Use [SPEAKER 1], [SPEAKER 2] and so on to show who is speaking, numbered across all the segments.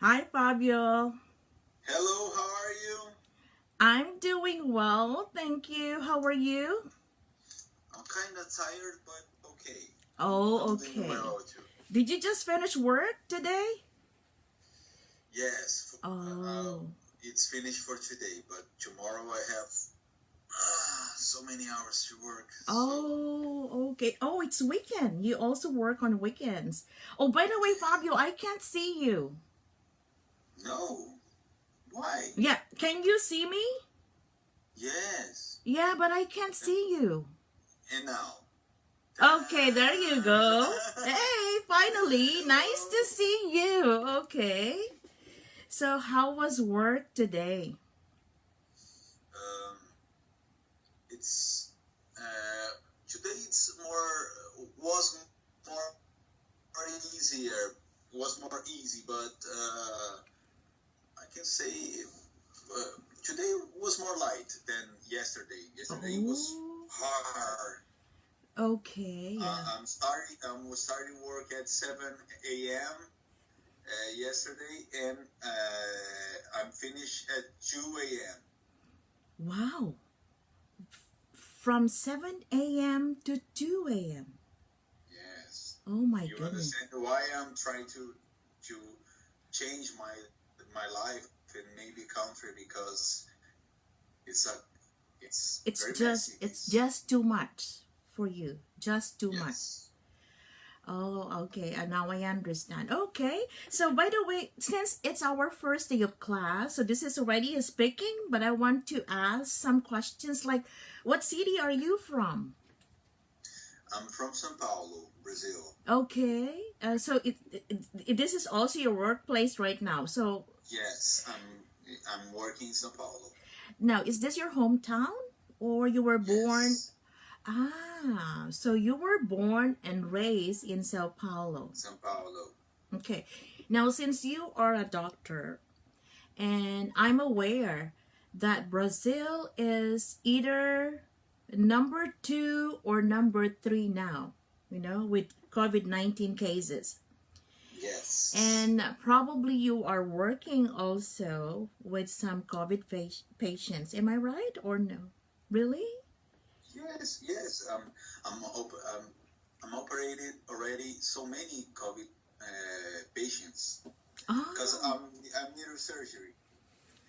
[SPEAKER 1] Hi, Fabio.
[SPEAKER 2] Hello, how are you?
[SPEAKER 1] I'm doing well, thank you. How are you?
[SPEAKER 2] I'm kind of tired, but okay.
[SPEAKER 1] Oh,
[SPEAKER 2] I'm doing
[SPEAKER 1] okay.
[SPEAKER 2] well too.
[SPEAKER 1] Did you just finish work today?
[SPEAKER 2] Yes,
[SPEAKER 1] Oh.
[SPEAKER 2] it's finished for today, but tomorrow I have so many hours to work. So,
[SPEAKER 1] Oh, okay. Oh, it's weekend. You also work on weekends. Oh, by the way, Fabio, I can't see you.
[SPEAKER 2] no, why?
[SPEAKER 1] Yeah, can you see me?
[SPEAKER 2] Yes,
[SPEAKER 1] Yeah, but I can't see you.
[SPEAKER 2] and now.
[SPEAKER 1] Okay, there you go.
[SPEAKER 2] Ta-da!
[SPEAKER 1] Hey, finally. Nice to
[SPEAKER 2] Hello.
[SPEAKER 1] see you. Okay. So, how was work today?
[SPEAKER 2] Um, it's today it's more easier. Was more easy, but I can say today was more light than yesterday. Yesterday was
[SPEAKER 1] Oh,
[SPEAKER 2] hard.
[SPEAKER 1] okay, yeah.
[SPEAKER 2] I'm starting work at 7 a.m. Yesterday, and I'm finished at 2 a.m.
[SPEAKER 1] Wow. From 7 a.m. to 2 a.m.
[SPEAKER 2] Yes,
[SPEAKER 1] Oh my
[SPEAKER 2] you
[SPEAKER 1] goodness.
[SPEAKER 2] understand why I'm trying to change my life in maybe country because it's a it's
[SPEAKER 1] It's
[SPEAKER 2] very
[SPEAKER 1] just
[SPEAKER 2] messy.
[SPEAKER 1] it's just too much for you. Just too much.
[SPEAKER 2] Yes.
[SPEAKER 1] Oh, okay. And now I understand. Okay. So by the way, since it's our first day of class, so this is already a speaking, but I want to ask some questions like what city are you from?
[SPEAKER 2] I'm from São Paulo, Brazil.
[SPEAKER 1] Okay. So this is also your workplace right now. So
[SPEAKER 2] Yes, I'm working in São Paulo.
[SPEAKER 1] now, is this your hometown or you were born?
[SPEAKER 2] Yes,
[SPEAKER 1] Ah, so you were born and raised in Sao Paulo.
[SPEAKER 2] São Paulo.
[SPEAKER 1] Okay. Now, since you are a doctor, and I'm aware that Brazil is either number 2 or number 3 now, with COVID-19 cases.
[SPEAKER 2] Yes,
[SPEAKER 1] And probably you are working also with some COVID patients. Am I right or no? Really?
[SPEAKER 2] yes. I'm op- um, I'm operated already so many COVID patients because
[SPEAKER 1] Ah,
[SPEAKER 2] I'm neurosurgery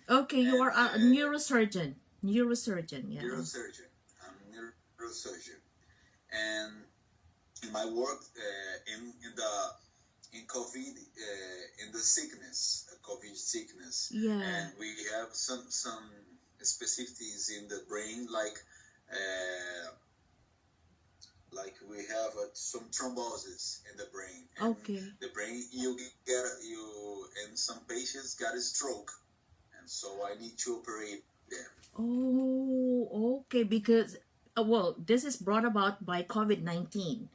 [SPEAKER 1] okay. You
[SPEAKER 2] and
[SPEAKER 1] are a neurosurgeon. Neurosurgeon, yeah.
[SPEAKER 2] neurosurgeon. I'm neurosurgeon, and in my work in COVID, in the sickness, COVID sickness,
[SPEAKER 1] Yeah.
[SPEAKER 2] and we have some specificities in the brain, we have some thrombosis in the brain, and
[SPEAKER 1] Okay.
[SPEAKER 2] the brain you and some patients got a stroke, and so I need to operate them.
[SPEAKER 1] Oh, okay. Because, well, this is brought about by COVID-19.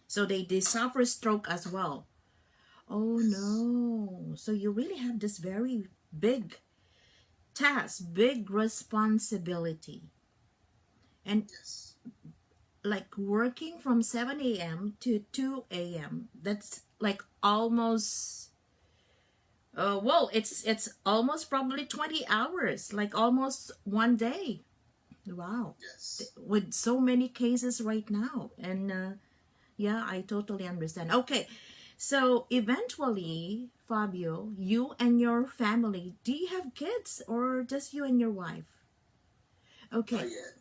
[SPEAKER 1] So they suffer stroke as well. Oh,
[SPEAKER 2] Yes,
[SPEAKER 1] no. So you really have this very big task, big responsibility. And
[SPEAKER 2] yes,
[SPEAKER 1] like working from 7 a.m. to 2 a.m., that's like almost, well, it's almost probably 20 hours, like almost one day. Wow.
[SPEAKER 2] yes.
[SPEAKER 1] With so many cases right now. And yeah, I totally understand. Okay. So eventually, Fabio, you and your family, do you have kids or just you and your wife?
[SPEAKER 2] Not
[SPEAKER 1] Okay.
[SPEAKER 2] yet.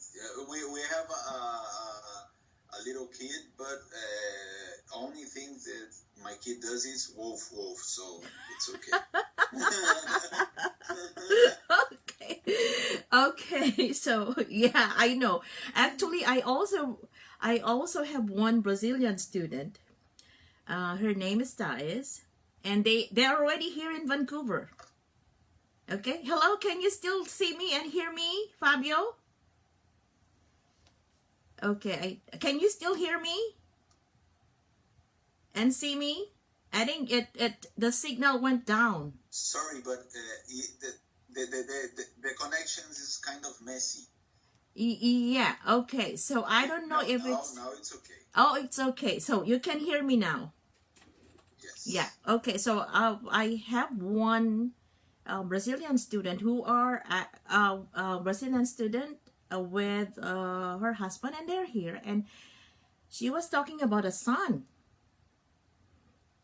[SPEAKER 2] We have a little kid, but only thing that my kid does is wolf wolf, so it's okay.
[SPEAKER 1] Okay. Okay. So yeah, I know. Actually, I also have one Brazilian student. Her name is Thais, and they're already here in Vancouver. Okay. Hello, can you still see me and hear me, Fabio? Okay. Can you still hear me and see me? I think the signal went down.
[SPEAKER 2] Sorry, but the connections is kind of messy.
[SPEAKER 1] Yeah. Okay. So I don't know
[SPEAKER 2] Now,
[SPEAKER 1] if
[SPEAKER 2] now,
[SPEAKER 1] it's.
[SPEAKER 2] now it's okay.
[SPEAKER 1] Oh, it's okay. So you can hear me now.
[SPEAKER 2] Yes.
[SPEAKER 1] Yeah. Okay. So I have one Brazilian student who are Brazilian student with her husband, and they're here, and she was talking about a son,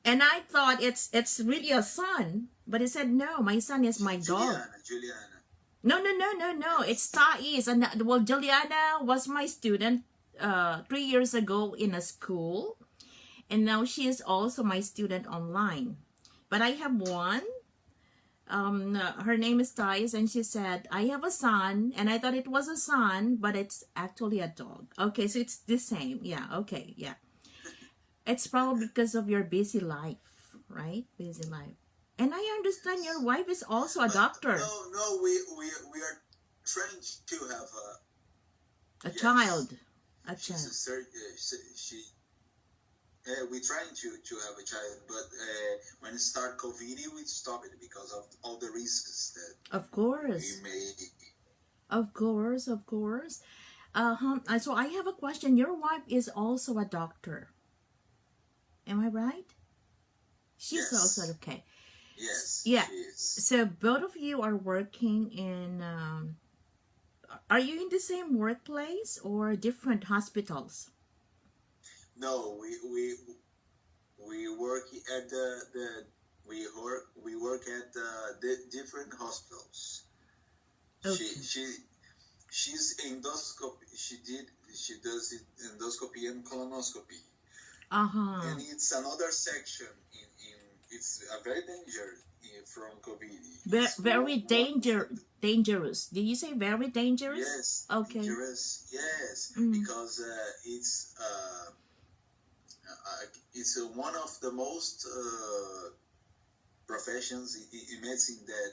[SPEAKER 1] and I thought it's really a son, but he said no, my son is my dog.
[SPEAKER 2] Juliana.
[SPEAKER 1] No, no, no, no, no. It's Thais, and well, Juliana was my student 3 years ago in a school, and now she is also my student online. But I have one. Her name is Thais, and she said I have a son, and I thought it was a son, but it's actually a dog. Okay, so it's the same. Yeah. Okay. Yeah. It's probably because of your busy life, right? Busy life. And I understand your wife is also a
[SPEAKER 2] But
[SPEAKER 1] doctor,
[SPEAKER 2] we are trying to have
[SPEAKER 1] a
[SPEAKER 2] yes.
[SPEAKER 1] child, a
[SPEAKER 2] She's
[SPEAKER 1] child.
[SPEAKER 2] a she. We're trying to have a child, but when it start COVID, we stop it because of all the risks that
[SPEAKER 1] Of
[SPEAKER 2] we
[SPEAKER 1] course,
[SPEAKER 2] may.
[SPEAKER 1] of course, of course. So I have a question. Your wife is also a doctor. Am I right? She's also
[SPEAKER 2] Yes,
[SPEAKER 1] okay.
[SPEAKER 2] yes,
[SPEAKER 1] Yeah.
[SPEAKER 2] she is.
[SPEAKER 1] So both of you are working in. Are you in the same workplace or different hospitals?
[SPEAKER 2] No, we work at the we work at the different hospitals.
[SPEAKER 1] Okay.
[SPEAKER 2] She's endoscopy. She does it endoscopy and colonoscopy,
[SPEAKER 1] Uh huh.
[SPEAKER 2] and it's another section in it's a very dangerous from COVID. It's
[SPEAKER 1] Very
[SPEAKER 2] one of the
[SPEAKER 1] dangerous. Did you say very dangerous?
[SPEAKER 2] yes
[SPEAKER 1] Okay.
[SPEAKER 2] dangerous yes
[SPEAKER 1] Mm.
[SPEAKER 2] because it's one of the most professions in medicine that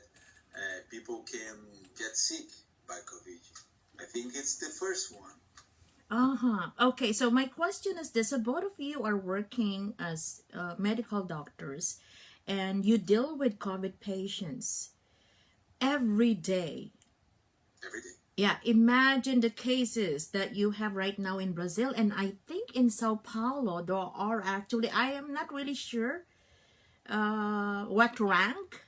[SPEAKER 2] people can get sick by COVID. I think it's the first one.
[SPEAKER 1] Uh-huh. Okay, so my question is this. So both of you are working as medical doctors and you deal with COVID patients every day.
[SPEAKER 2] Every day.
[SPEAKER 1] Yeah, imagine the cases that you have right now in Brazil. And I think in Sao Paulo, there are actually, I am not really sure what rank,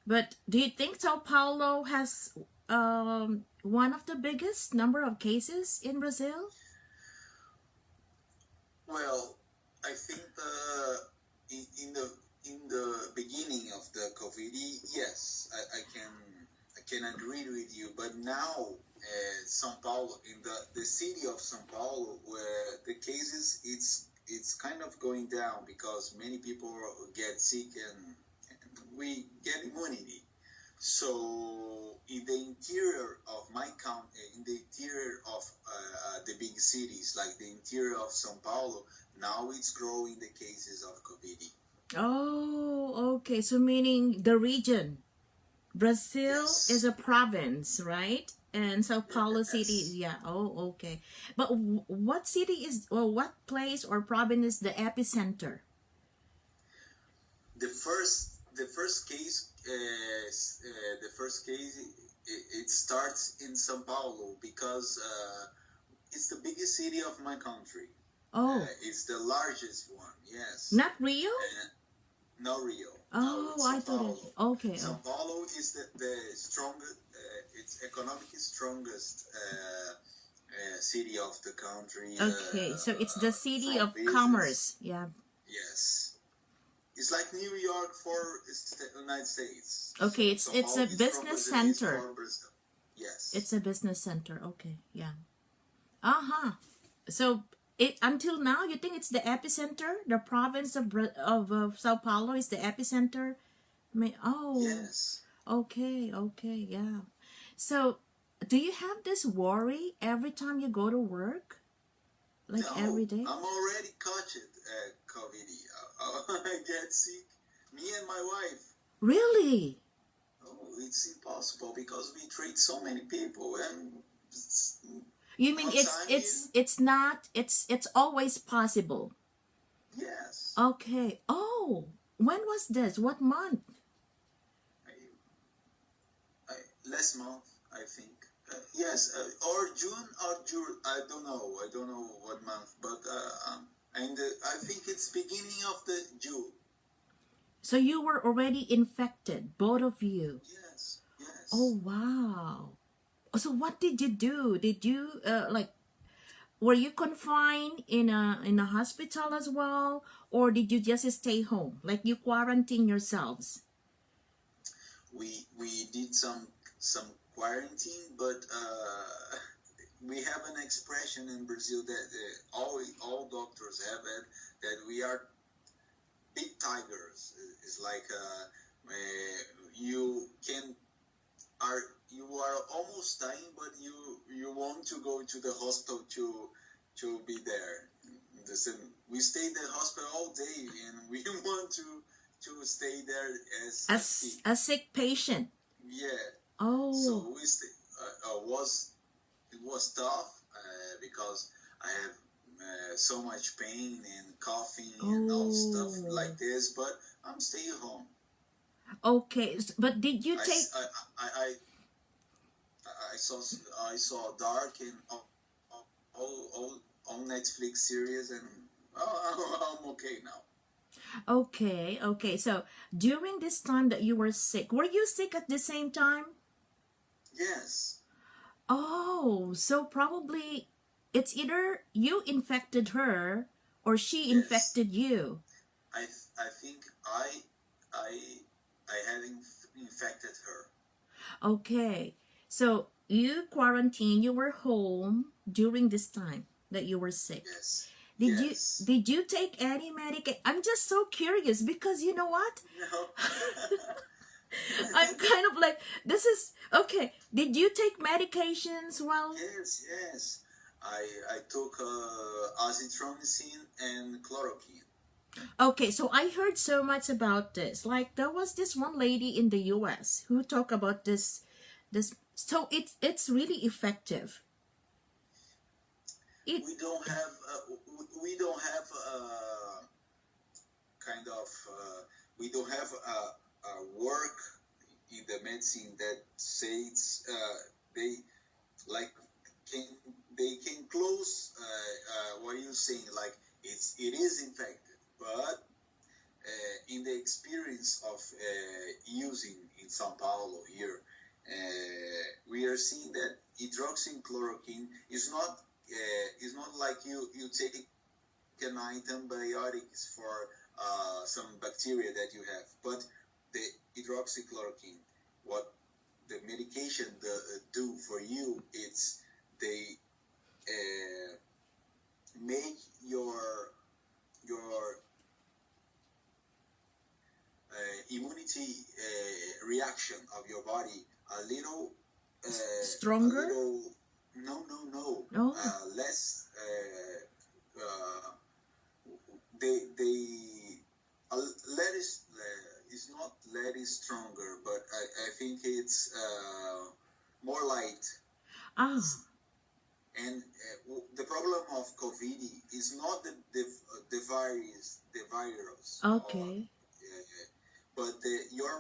[SPEAKER 1] but do you think Sao Paulo has one of the biggest number of cases in Brazil?
[SPEAKER 2] Well, I think in the beginning of the COVID, yes, I can agree with you. But now, São Paulo, in the city of São Paulo, where the cases it's kind of going down because many people get sick and we get immunity. So in the interior of my county, in the interior of the big cities, like the interior of São Paulo, now it's growing the cases of COVID.
[SPEAKER 1] Oh, okay. So meaning the region. Brazil is
[SPEAKER 2] Yes,
[SPEAKER 1] a province, right? And Sao Paulo city,
[SPEAKER 2] yes.
[SPEAKER 1] yeah. Oh, okay. But what city is, or what place or province is the epicenter?
[SPEAKER 2] The first case, it starts in São Paulo because it's the biggest city of my country.
[SPEAKER 1] Oh,
[SPEAKER 2] It's the largest one. Yes.
[SPEAKER 1] not Rio?
[SPEAKER 2] No, Rio. No,
[SPEAKER 1] Oh,
[SPEAKER 2] it's
[SPEAKER 1] I
[SPEAKER 2] São
[SPEAKER 1] thought it.
[SPEAKER 2] Paulo.
[SPEAKER 1] Okay. Oh,
[SPEAKER 2] São Paulo is the strongest, it's economically strongest city of the country
[SPEAKER 1] okay. So it's the city
[SPEAKER 2] from
[SPEAKER 1] of
[SPEAKER 2] business.
[SPEAKER 1] commerce. Yeah.
[SPEAKER 2] Yes, it's like New York for the United States. So
[SPEAKER 1] Okay. It's
[SPEAKER 2] São
[SPEAKER 1] it's
[SPEAKER 2] Paulo
[SPEAKER 1] a
[SPEAKER 2] is from
[SPEAKER 1] business
[SPEAKER 2] Brazil. Is
[SPEAKER 1] center.
[SPEAKER 2] for Brazil. Yes.
[SPEAKER 1] It's a business center. Okay. Yeah. Uh huh. So it until now, you think it's the epicenter, the province of Sao Paulo is the epicenter. Oh,
[SPEAKER 2] Yes.
[SPEAKER 1] okay, okay, yeah. So, do you have this worry every time you go to work, like
[SPEAKER 2] No,
[SPEAKER 1] every day?
[SPEAKER 2] I'm already caught it. COVID. I get sick. Me and my wife.
[SPEAKER 1] Really?
[SPEAKER 2] Oh, it's impossible because we treat so many people and
[SPEAKER 1] You mean
[SPEAKER 2] one time you
[SPEAKER 1] it's not it's always possible?
[SPEAKER 2] yes
[SPEAKER 1] Okay. Oh, when was this? What month?
[SPEAKER 2] I, I, last month I think yes or June or June I don't know what month but and I think it's beginning of the
[SPEAKER 1] So you were already infected, both of you.
[SPEAKER 2] Yes,
[SPEAKER 1] Oh,
[SPEAKER 2] yes.
[SPEAKER 1] wow. So what did you do? Did you like were you confined in a hospital as well, or did you just stay home? Like you quarantine yourselves?
[SPEAKER 2] We did some quarantine, but we have an expression in Brazil that all doctors have it, that we are big tigers. It's like you can are you are almost dying, but you want to go to the hospital to be there. The same, we stay in the hospital all day, and we want to stay there as sick.
[SPEAKER 1] A sick patient?
[SPEAKER 2] Yeah.
[SPEAKER 1] Oh,
[SPEAKER 2] So was it was tough because I have so much pain and coughing and all stuff
[SPEAKER 1] oh.
[SPEAKER 2] like this, but I'm staying home.
[SPEAKER 1] Okay, but did you
[SPEAKER 2] I,
[SPEAKER 1] take?
[SPEAKER 2] s- I, I saw Dark and all Netflix series, and I'm okay now.
[SPEAKER 1] Okay, okay. So during this time that you were sick, were you sick at the same time?
[SPEAKER 2] Yes,
[SPEAKER 1] Oh, so probably it's either you infected her or she
[SPEAKER 2] yes.
[SPEAKER 1] infected you.
[SPEAKER 2] I think I I had infected her.
[SPEAKER 1] Okay. So you quarantine, you were home during this time that you were sick.
[SPEAKER 2] Yes,
[SPEAKER 1] Did you
[SPEAKER 2] yes.
[SPEAKER 1] did you take any medication? I'm just so curious because you know what?
[SPEAKER 2] No.
[SPEAKER 1] I'm kind of like this is okay. Did you take medications? Well,
[SPEAKER 2] Yes, yes. I took azithromycin and chloroquine.
[SPEAKER 1] okay, so I heard so much about this. Like there was this one lady in the US who talked about this so it's really effective. It
[SPEAKER 2] We don't have kind of we don't have a work in the medicine that says they like can they can close what are you saying, like it is infected, but in the experience of using in São Paulo here, we are seeing that hydroxychloroquine is not like you take an antibiotics for some bacteria that you have, but the hydroxychloroquine, what the medication do for you, it's they uh, make your immunity reaction of your body a
[SPEAKER 1] stronger?
[SPEAKER 2] little no
[SPEAKER 1] Oh,
[SPEAKER 2] less they lead is not lead is stronger, but I think it's more light.
[SPEAKER 1] ah,
[SPEAKER 2] And the problem of COVID is not the virus, or
[SPEAKER 1] okay.
[SPEAKER 2] but your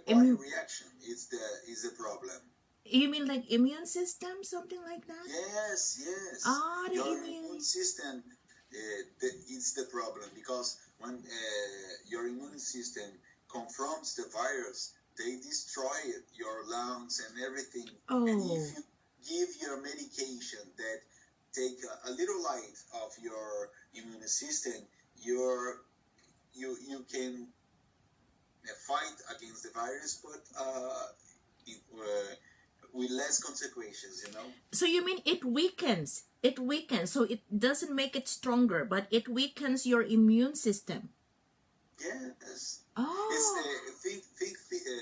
[SPEAKER 2] body
[SPEAKER 1] Immu-
[SPEAKER 2] reaction is the problem.
[SPEAKER 1] you mean like immune system, something like that?
[SPEAKER 2] Yes, yes.
[SPEAKER 1] Ah, the
[SPEAKER 2] Your immune
[SPEAKER 1] immune.
[SPEAKER 2] system is the problem, because when your immune system confronts the virus, they destroy your lungs and everything. And if
[SPEAKER 1] Oh,
[SPEAKER 2] you give your medication that take a little light of your immune system, you can fight against the virus, but with less consequences, you know.
[SPEAKER 1] so you mean it weakens? It weakens, so it doesn't make it stronger, but it weakens your immune system.
[SPEAKER 2] Yes, it's
[SPEAKER 1] Oh,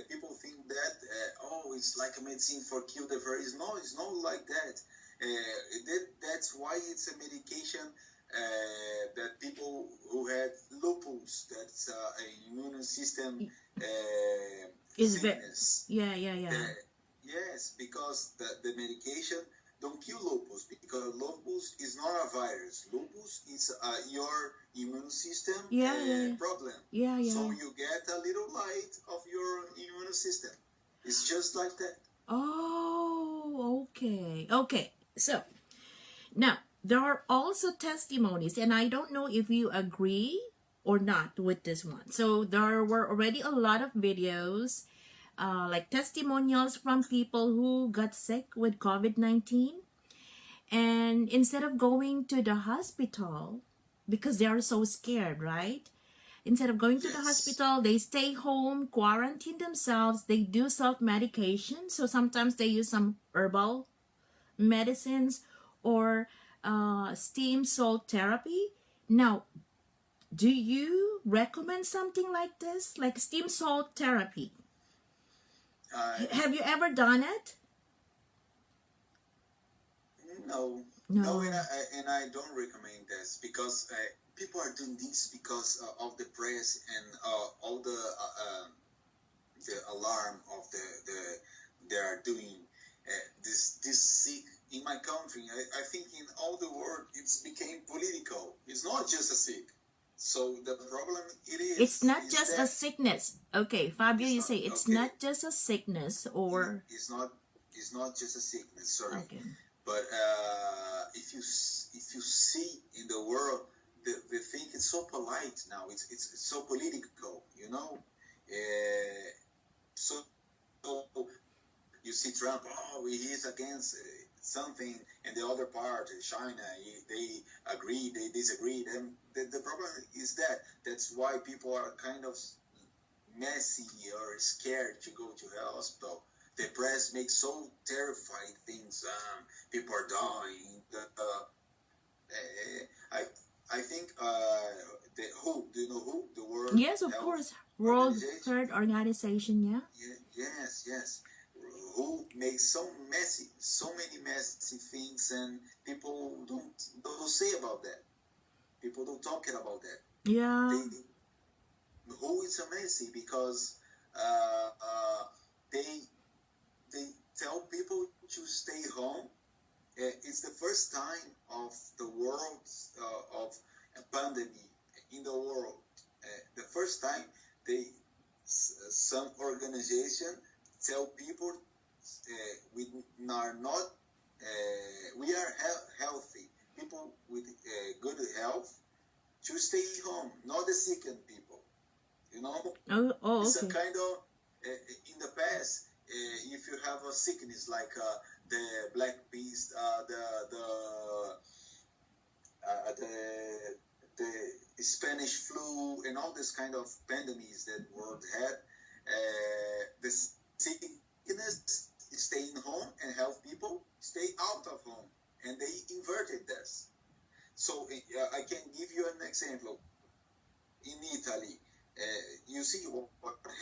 [SPEAKER 2] people think that it's like a medicine for kill the virus. No, it's not like that. That's why it's a medication that people who had lupus, that's an immune system
[SPEAKER 1] is very
[SPEAKER 2] sickness.
[SPEAKER 1] yeah, yeah, yeah.
[SPEAKER 2] Yes, because the medication don't kill lupus, because lupus is not a virus. Lupus is your immune system
[SPEAKER 1] Yeah, yeah, yeah.
[SPEAKER 2] problem.
[SPEAKER 1] Yeah, yeah,
[SPEAKER 2] So
[SPEAKER 1] yeah.
[SPEAKER 2] you get a little light of your immune system. It's just like that.
[SPEAKER 1] Oh, okay. Okay. So now there are also testimonies, and I don't know if you agree or not with this one. So there were already a lot of videos, like testimonials from people who got sick with COVID-19. And instead of going to the hospital, because they are so scared, right? Instead of going to the
[SPEAKER 2] Yes.
[SPEAKER 1] hospital, they stay home, quarantine themselves, they do self-medication. So sometimes they use some herbal medicines or steam salt therapy. Now, do you recommend something like this, like steam salt therapy?
[SPEAKER 2] Uh,
[SPEAKER 1] Have you ever done it?
[SPEAKER 2] no, no,
[SPEAKER 1] No.
[SPEAKER 2] and I don't recommend this because people are doing this because of the press and all the alarm of they are doing this sick in my country. I think in all the world it's became political. It's not just a sick. So the problem
[SPEAKER 1] It's not
[SPEAKER 2] is
[SPEAKER 1] just a
[SPEAKER 2] that
[SPEAKER 1] sickness. Okay, Fabio,
[SPEAKER 2] it's
[SPEAKER 1] you
[SPEAKER 2] not
[SPEAKER 1] say it's
[SPEAKER 2] okay.
[SPEAKER 1] not just a sickness or.
[SPEAKER 2] It's not just a sickness. Sorry,
[SPEAKER 1] Okay.
[SPEAKER 2] but if you see in the world, the thing is so polite now. It's so political, you know. So you see Trump. Oh, he is against something, and the other part, China, they agree, they disagree. Then the problem is that that's why people are kind of messy or scared to go to the hospital. The press makes so terrifying things. People are dying. I I think the WHO. Do you know WHO? The World
[SPEAKER 1] Yes, of
[SPEAKER 2] Health
[SPEAKER 1] course. World
[SPEAKER 2] Organization.
[SPEAKER 1] Health Organization, yeah.
[SPEAKER 2] Yes. WHO makes so many messy things, and people don't say about that. People don't talk about that.
[SPEAKER 1] Yeah.
[SPEAKER 2] They WHO is amazing because uh, uh, they they tell people to stay home. It's the first time of the world of a pandemic in the world. The first time they some organization tell people we are not we are healthy people with good health to stay home, not the sickened people. You know,
[SPEAKER 1] Oh,
[SPEAKER 2] it's a
[SPEAKER 1] okay.
[SPEAKER 2] kind of in the past. If you have a sickness like the black beast, the Spanish flu, and all this kind of pandemics that world had, the sickness is staying home and health people stay out of home, and they inverted this. So I can give you an example. In Italy, you see what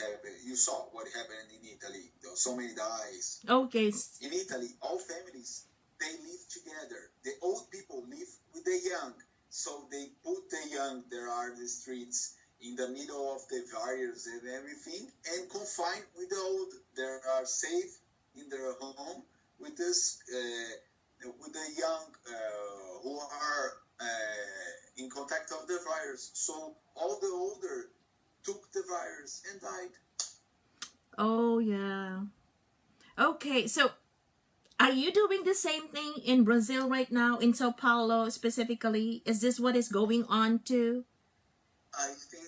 [SPEAKER 2] happened. You saw what happened in Italy. There were so many dies.
[SPEAKER 1] Okay.
[SPEAKER 2] In Italy, all families they live together. The old people live with the young, so they put the young. There are the streets in the middle of the virus and everything, and confined with the old. They are safe in their home with this with the young who are in contact of the virus. So all the older took the virus and died.
[SPEAKER 1] Oh, yeah. Okay, so are you doing the same thing in Brazil right now, in Sao Paulo specifically? Is this what is going on too?
[SPEAKER 2] I think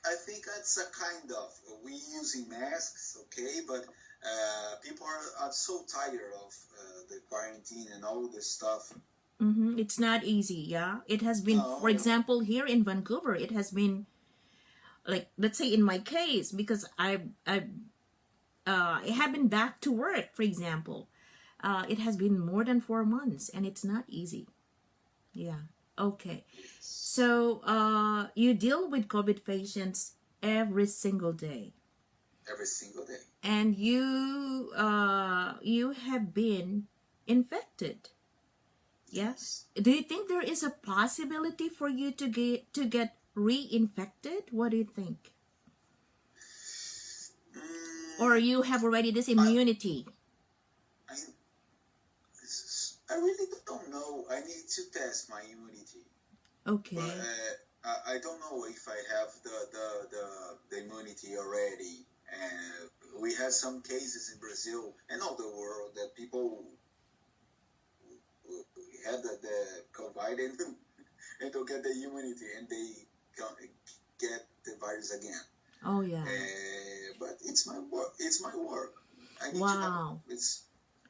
[SPEAKER 2] I think that's a kind of we using masks, okay, but people are so tired of the quarantine and all this stuff.
[SPEAKER 1] It's not easy, yeah. It has been, for
[SPEAKER 2] No,
[SPEAKER 1] example, here in Vancouver, it has been like, let's say in my case, because I have been back to work, for example. It has been more than 4 months, and it's not easy. Yeah. Okay.
[SPEAKER 2] yes,
[SPEAKER 1] So you deal with COVID patients every single day,
[SPEAKER 2] every single day.
[SPEAKER 1] and you have been infected. Yeah.
[SPEAKER 2] Yes.
[SPEAKER 1] Do you think there is a possibility for you to get reinfected? What do you think? Or
[SPEAKER 2] Mm,
[SPEAKER 1] you have already this
[SPEAKER 2] I,
[SPEAKER 1] immunity?
[SPEAKER 2] I I really don't know. I need to test my immunity, but
[SPEAKER 1] Okay.
[SPEAKER 2] I don't know if I have the immunity already. We have some cases in Brazil and all the world that people had the COVID and and don't get the immunity, and they get the virus again.
[SPEAKER 1] Oh yeah.
[SPEAKER 2] But it's my work. It's my work. I need to help.
[SPEAKER 1] Wow.
[SPEAKER 2] It's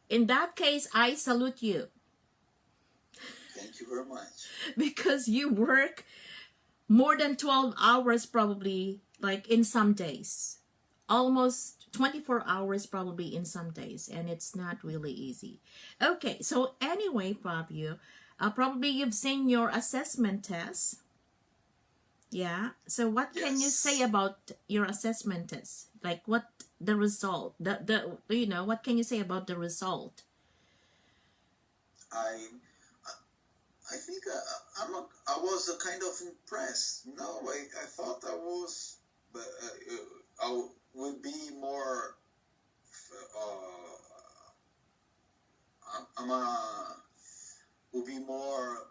[SPEAKER 1] In that case, I salute you
[SPEAKER 2] thank you very much.
[SPEAKER 1] because you work more than 12 hours probably, like in some days. Almost 24 hours probably in some days, and it's not really easy. Okay, so anyway, Fabio, probably you've seen your assessment test. Yeah. So what can you say
[SPEAKER 2] Yes.
[SPEAKER 1] about your assessment test? Like what the result? The what can you say about the result?
[SPEAKER 2] I I think I was kind of impressed. No, I thought I was, but I would be more. I'm will be more.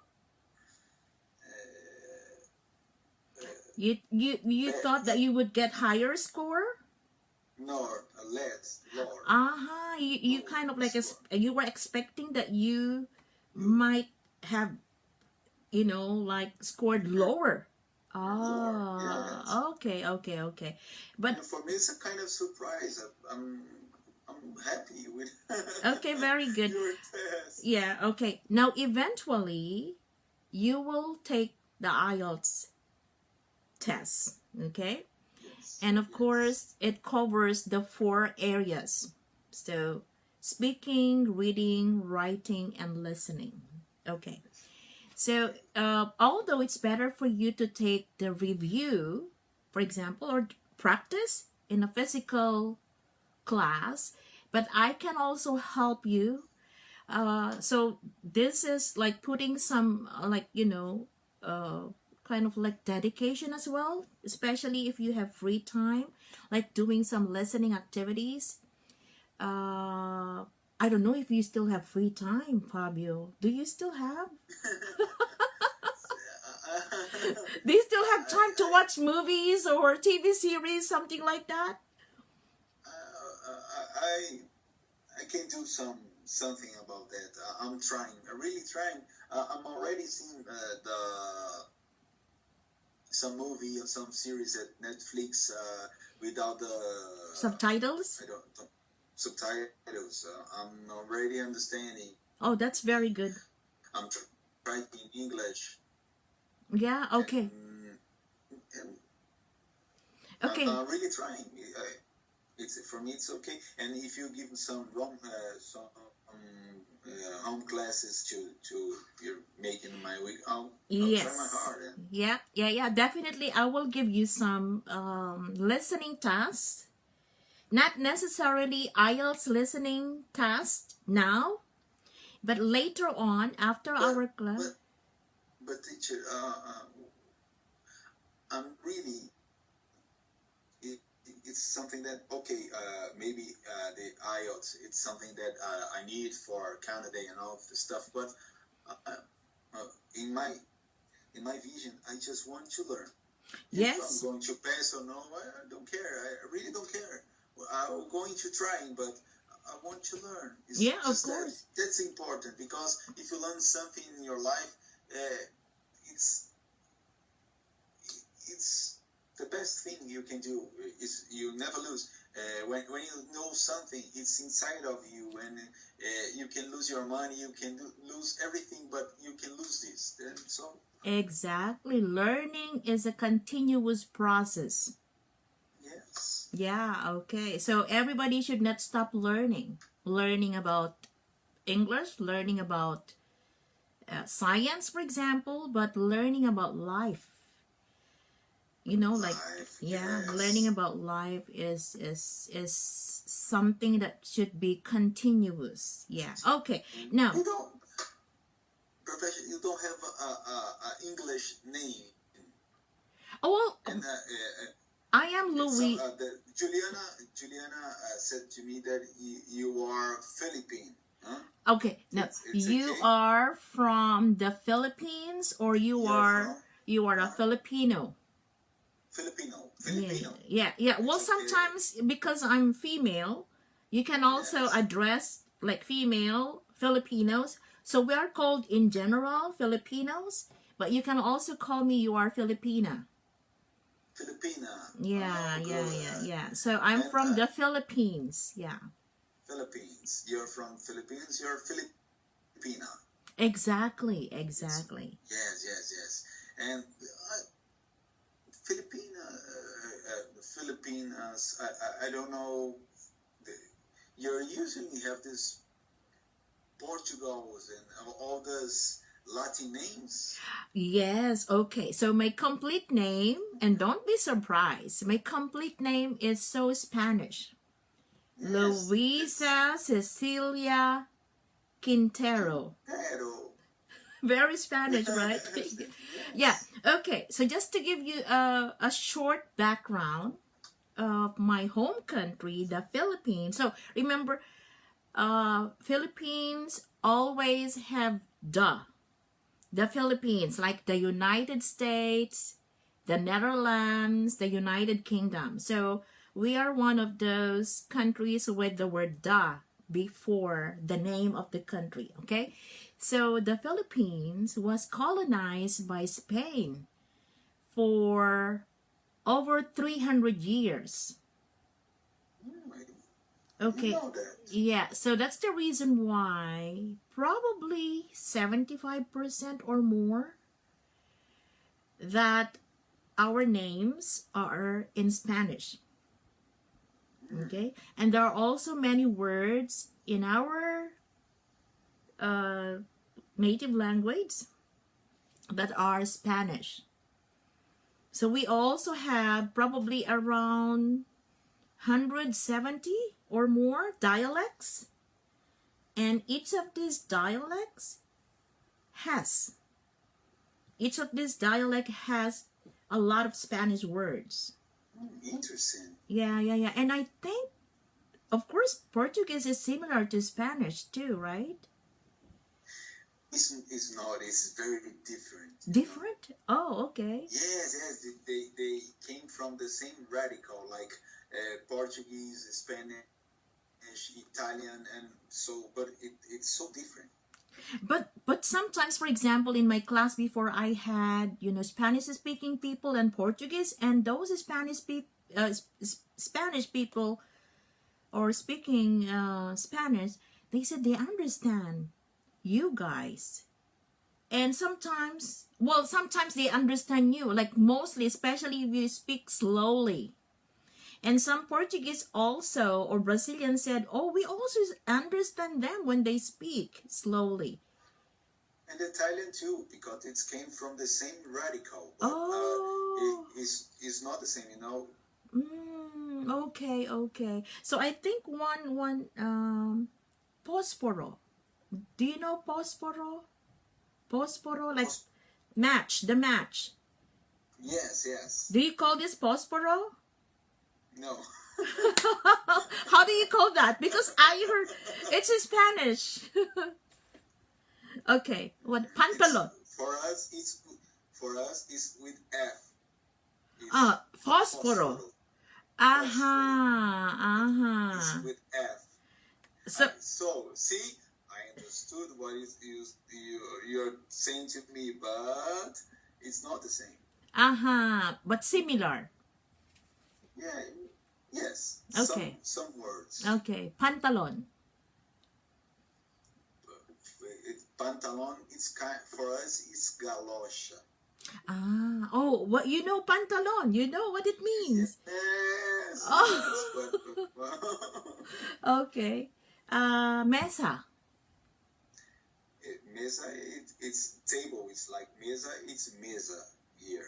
[SPEAKER 1] You thought that you would get higher score?
[SPEAKER 2] No, less, lower.
[SPEAKER 1] Uh-huh. You
[SPEAKER 2] Lower
[SPEAKER 1] kind of like
[SPEAKER 2] score.
[SPEAKER 1] you were expecting that you might have, like scored lower.
[SPEAKER 2] Lower, yes.
[SPEAKER 1] Okay. But
[SPEAKER 2] And for me, it's a kind of surprise. I'm happy with
[SPEAKER 1] okay, very good.
[SPEAKER 2] your test.
[SPEAKER 1] Yeah, okay. Now eventually you will take the IELTS test, okay?
[SPEAKER 2] Yes,
[SPEAKER 1] And of
[SPEAKER 2] yes.
[SPEAKER 1] course, it covers the 4 areas. So, speaking, reading, writing, and listening. Okay. So, although it's better for you to take the review, for example, or practice in a physical class, but I can also help you. So, this is like putting some, kind of like dedication as well, especially if you have free time, like doing some listening activities. I don't know if you still have free time, Fabio. Do you still have? Do you still have time to watch movies or TV series, something like that?
[SPEAKER 2] I can do something about that. I'm trying. I'm really trying. I'm already seeing the some movie or some series at Netflix without the
[SPEAKER 1] Subtitles?
[SPEAKER 2] I don't subtitles. I'm already understanding.
[SPEAKER 1] Oh, that's very good.
[SPEAKER 2] I'm trying in English.
[SPEAKER 1] Yeah, okay.
[SPEAKER 2] And
[SPEAKER 1] Okay.
[SPEAKER 2] I'm really trying. It's for me. It's okay. And if you give some home classes to you're making my week, I'll try my
[SPEAKER 1] Yes.
[SPEAKER 2] hard.
[SPEAKER 1] Yeah. Definitely, I will give you some listening tasks. Not necessarily IELTS listening test now, but later on after our class.
[SPEAKER 2] But teacher, I'm really. It's something that maybe the IELTS. It's something that I need for Canada and all of the stuff. But in my vision, I just want to learn.
[SPEAKER 1] Yes.
[SPEAKER 2] If I'm going to pass or no, I don't care. I really don't care. I'm going to try, but I want to learn. It's
[SPEAKER 1] yeah, of
[SPEAKER 2] just
[SPEAKER 1] course.
[SPEAKER 2] That's important because if you learn something in your life, it's the best thing you can do. Is you never lose. When you know something, it's inside of you. When you can lose your money, you can lose everything, but you can lose this. So
[SPEAKER 1] exactly, learning is a continuous process.
[SPEAKER 2] yes.
[SPEAKER 1] Yeah, okay. So everybody should not stop learning about English, learning about science, for example, but learning about life.
[SPEAKER 2] Life, yes.
[SPEAKER 1] Learning about life is something that should be continuous. Yeah. Okay. Now,
[SPEAKER 2] you don't, Professor, you don't have a English name.
[SPEAKER 1] oh well,
[SPEAKER 2] And
[SPEAKER 1] I am Louis.
[SPEAKER 2] Juliana said to me that you are Philippine. Huh?
[SPEAKER 1] Okay. Now
[SPEAKER 2] it's
[SPEAKER 1] you
[SPEAKER 2] okay?
[SPEAKER 1] are from the Philippines, or you are a Filipino.
[SPEAKER 2] Filipino.
[SPEAKER 1] Yeah. Well, sometimes because I'm female, you can also address like female Filipinos. So we are called in general Filipinos, But you can also call me, you are Filipina.
[SPEAKER 2] Filipina.
[SPEAKER 1] Yeah,
[SPEAKER 2] Oh,
[SPEAKER 1] yeah,
[SPEAKER 2] good.
[SPEAKER 1] yeah, yeah. So I'm
[SPEAKER 2] And
[SPEAKER 1] from the Philippines. Yeah.
[SPEAKER 2] Philippines. You're from Philippines. You're Filipina.
[SPEAKER 1] Exactly,
[SPEAKER 2] It's,
[SPEAKER 1] exactly.
[SPEAKER 2] yes. And Filipina, Filipinas. I don't know. The, you usually have this Portugals and all those Latin names.
[SPEAKER 1] Yes, okay. So my complete name, and don't be surprised, my complete name is so Spanish.
[SPEAKER 2] Yes, it's
[SPEAKER 1] Luisa Cecilia Quintero.
[SPEAKER 2] Quintero.
[SPEAKER 1] Very Spanish, right? Yeah,
[SPEAKER 2] Yes.
[SPEAKER 1] okay. So just to give you a short background of my home country, the Philippines. So remember, Philippines always have the Philippines, like the United States, the Netherlands, the United Kingdom. So we are one of those countries with the word "da" before the name of the country. Okay, so the Philippines was colonized by Spain for over 300 years.
[SPEAKER 2] I didn't
[SPEAKER 1] Okay,
[SPEAKER 2] know that.
[SPEAKER 1] yeah, so that's the reason why probably 75% or more that our names are in Spanish. Okay, and there are also many words in our uh, native language that are Spanish. So we also have probably around 170 or more dialects, and has each of these dialect has a lot of Spanish words.
[SPEAKER 2] Interesting.
[SPEAKER 1] Yeah. And I think, of course, Portuguese is similar to Spanish too, right?
[SPEAKER 2] It's not. It's very different.
[SPEAKER 1] Different? Oh, okay.
[SPEAKER 2] Yes. They came from the same radical, like Portuguese, Spanish, Italian, and so. But it's so different.
[SPEAKER 1] But sometimes, for example, in my class before, I had Spanish speaking people and Portuguese, and those Spanish people or speaking Spanish, they said they understand you guys, and sometimes they understand you, like mostly, especially if you speak slowly. And some Portuguese also or Brazilian said, "Oh, we also understand them when they speak slowly."
[SPEAKER 2] And Italian too, because it came from the same radical, but it
[SPEAKER 1] Oh,
[SPEAKER 2] is not the same.
[SPEAKER 1] okay. So I think one posporo. Do you know posporo? Posporo, like
[SPEAKER 2] Pos-
[SPEAKER 1] the match.
[SPEAKER 2] yes.
[SPEAKER 1] Do you call this posporo?
[SPEAKER 2] No.
[SPEAKER 1] How do you call that? Because I heard it's in Spanish. Okay, what
[SPEAKER 2] It's
[SPEAKER 1] pantalon?
[SPEAKER 2] for us it's with F. It's
[SPEAKER 1] Fosforo.
[SPEAKER 2] phosphoro. Phosphoro. It's
[SPEAKER 1] Aha.
[SPEAKER 2] with F.
[SPEAKER 1] So,
[SPEAKER 2] So see, I understood what you're saying to me, but it's not the same.
[SPEAKER 1] but similar.
[SPEAKER 2] Yeah. Yes.
[SPEAKER 1] Okay.
[SPEAKER 2] Some words.
[SPEAKER 1] Okay, pantalon.
[SPEAKER 2] Pantalon. It's for us. It's galocha.
[SPEAKER 1] What you know pantalon? You know what it means.
[SPEAKER 2] Yes.
[SPEAKER 1] Oh,
[SPEAKER 2] But
[SPEAKER 1] okay. Mesa.
[SPEAKER 2] mesa. It's table. It's like mesa. It's mesa here.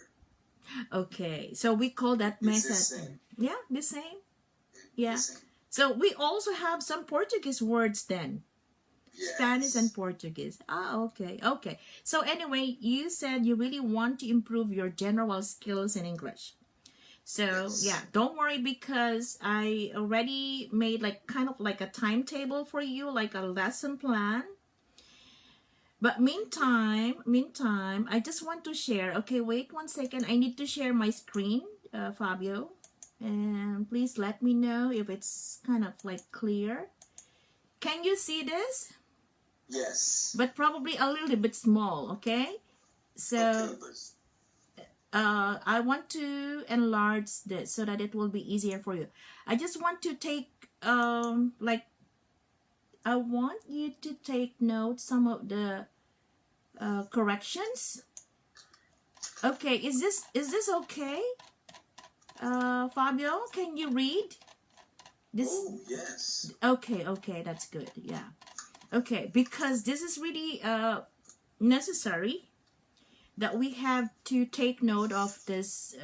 [SPEAKER 1] Okay, so we call that
[SPEAKER 2] It's the
[SPEAKER 1] mesa
[SPEAKER 2] same.
[SPEAKER 1] too. Yeah, the same.
[SPEAKER 2] The
[SPEAKER 1] Yeah.
[SPEAKER 2] same.
[SPEAKER 1] So we also have some Portuguese words then. Spanish and
[SPEAKER 2] Yes.
[SPEAKER 1] Portuguese. Okay. So anyway, you said you really want to improve your general skills in English. So yeah,
[SPEAKER 2] Yes.
[SPEAKER 1] don't worry because I already made like kind of like a timetable for you, like a lesson plan. But
[SPEAKER 2] Thank you.
[SPEAKER 1] meantime, I just want to share. Okay, wait 1 second. I need to share my screen, Fabio, and please let me know if it's kind of like clear. Can you see this?
[SPEAKER 2] Yes.
[SPEAKER 1] But probably a little bit small. Okay. So
[SPEAKER 2] but
[SPEAKER 1] I want to enlarge this so that it will be easier for you. I just want to take like I want you to take note some of the corrections. Okay, is this okay? Fabio, can you read this?
[SPEAKER 2] oh yes.
[SPEAKER 1] Okay, that's good. Yeah. Okay, because this is really necessary that we have to take note of this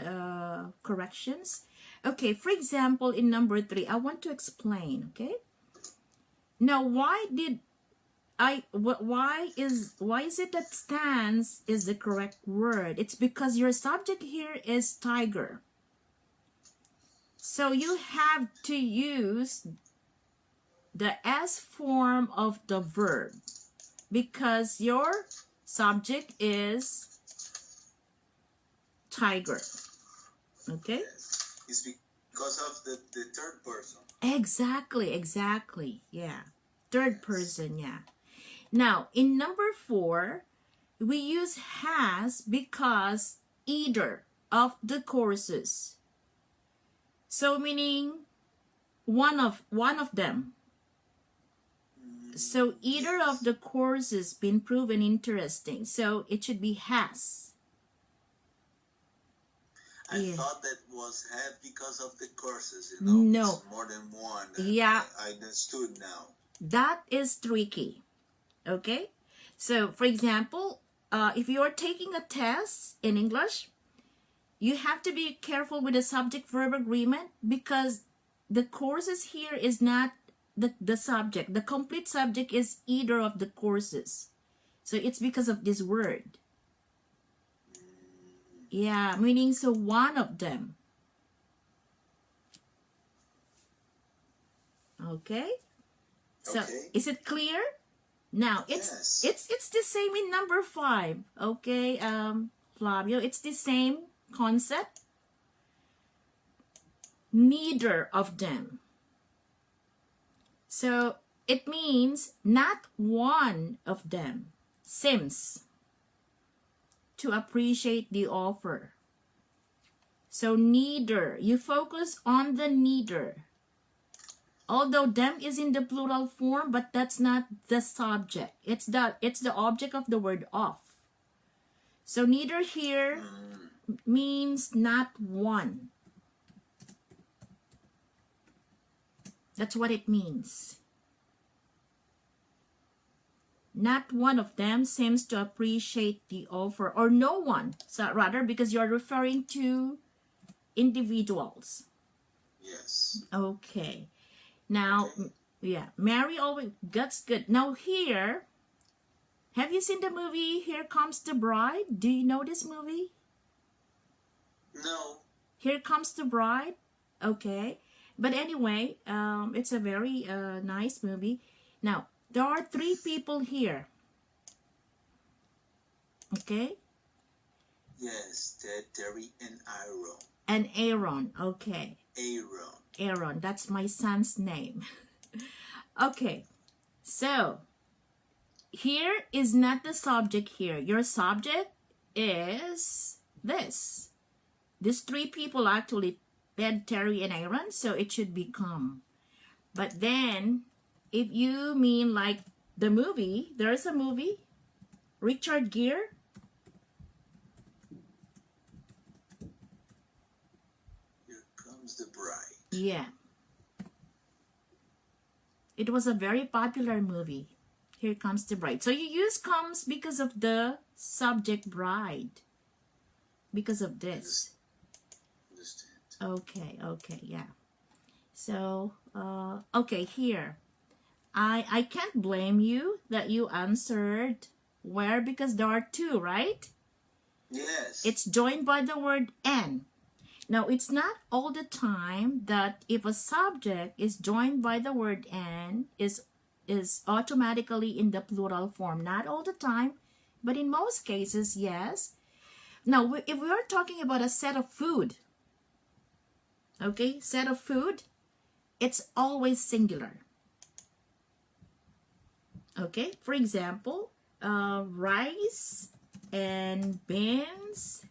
[SPEAKER 1] corrections. Okay, for example, in number 3, I want to explain. Okay, now why is it that stands is the correct word? It's because your subject here is tiger, so you have to use the S form of the verb because your subject is tiger. Okay?
[SPEAKER 2] Yes. It's because of the third person.
[SPEAKER 1] Exactly. Yeah. Third
[SPEAKER 2] Yes.
[SPEAKER 1] person, yeah. Now, in number 4, we use has because either of the courses. So meaning one of them. So either of
[SPEAKER 2] Yes.
[SPEAKER 1] the courses been proven interesting. So it should be has.
[SPEAKER 2] I
[SPEAKER 1] Yeah.
[SPEAKER 2] thought that was had because of the courses,
[SPEAKER 1] No.
[SPEAKER 2] It's more than one.
[SPEAKER 1] Yeah.
[SPEAKER 2] I understood now.
[SPEAKER 1] That is tricky. Okay? So, for example, if you're taking a test in English, you have to be careful with the subject-verb agreement because the courses here is not the subject. The complete subject is either of the courses. So, it's because of this word. Yeah, meaning so one of them. Okay? So,
[SPEAKER 2] Okay.
[SPEAKER 1] is it clear? Now,
[SPEAKER 2] Yes.
[SPEAKER 1] it's the same in number 5. Okay, Flavio, it's the same concept. Neither of them. So, it means not one of them seems to appreciate the offer. So, neither. You focus on the neither. Although them is in the plural form, but that's not the subject. It's the object of the word of. So neither here means not one. That's what it means. Not one of them seems to appreciate the offer, or no one. So rather, because you're referring to individuals.
[SPEAKER 2] Yes.
[SPEAKER 1] Okay. Now,
[SPEAKER 2] Okay.
[SPEAKER 1] yeah, Mary always gets good. Now here, have you seen the movie Here Comes the Bride? Do you know this movie?
[SPEAKER 2] No.
[SPEAKER 1] Here Comes the Bride. Okay. But anyway, it's a very nice movie. Now, there are 3 people here. Okay?
[SPEAKER 2] Yes, Ted, Terry, and Aaron.
[SPEAKER 1] And Aaron. Okay.
[SPEAKER 2] Aaron.
[SPEAKER 1] Aaron. That's my son's name. Okay. So, here is not the subject here. Your subject is this. These 3 people actually, Ted, Terry, and Aaron. So, it should become. But then, if you mean like the movie, there's a movie, Richard Gere.
[SPEAKER 2] Here comes the bride.
[SPEAKER 1] Yeah. It was a very popular movie. Here Comes the Bride. So you use comes because of the subject bride. Because of this.
[SPEAKER 2] Understand.
[SPEAKER 1] Okay, yeah. So, okay, here. I can't blame you that you answered where because there are 2, right?
[SPEAKER 2] Yes.
[SPEAKER 1] It's joined by the word and. Now, it's not all the time that if a subject is joined by the word and is automatically in the plural form. Not all the time, but in most cases, yes. Now, if we are talking about a set of food, okay, set of food, it's always singular. Okay, for example, rice and beans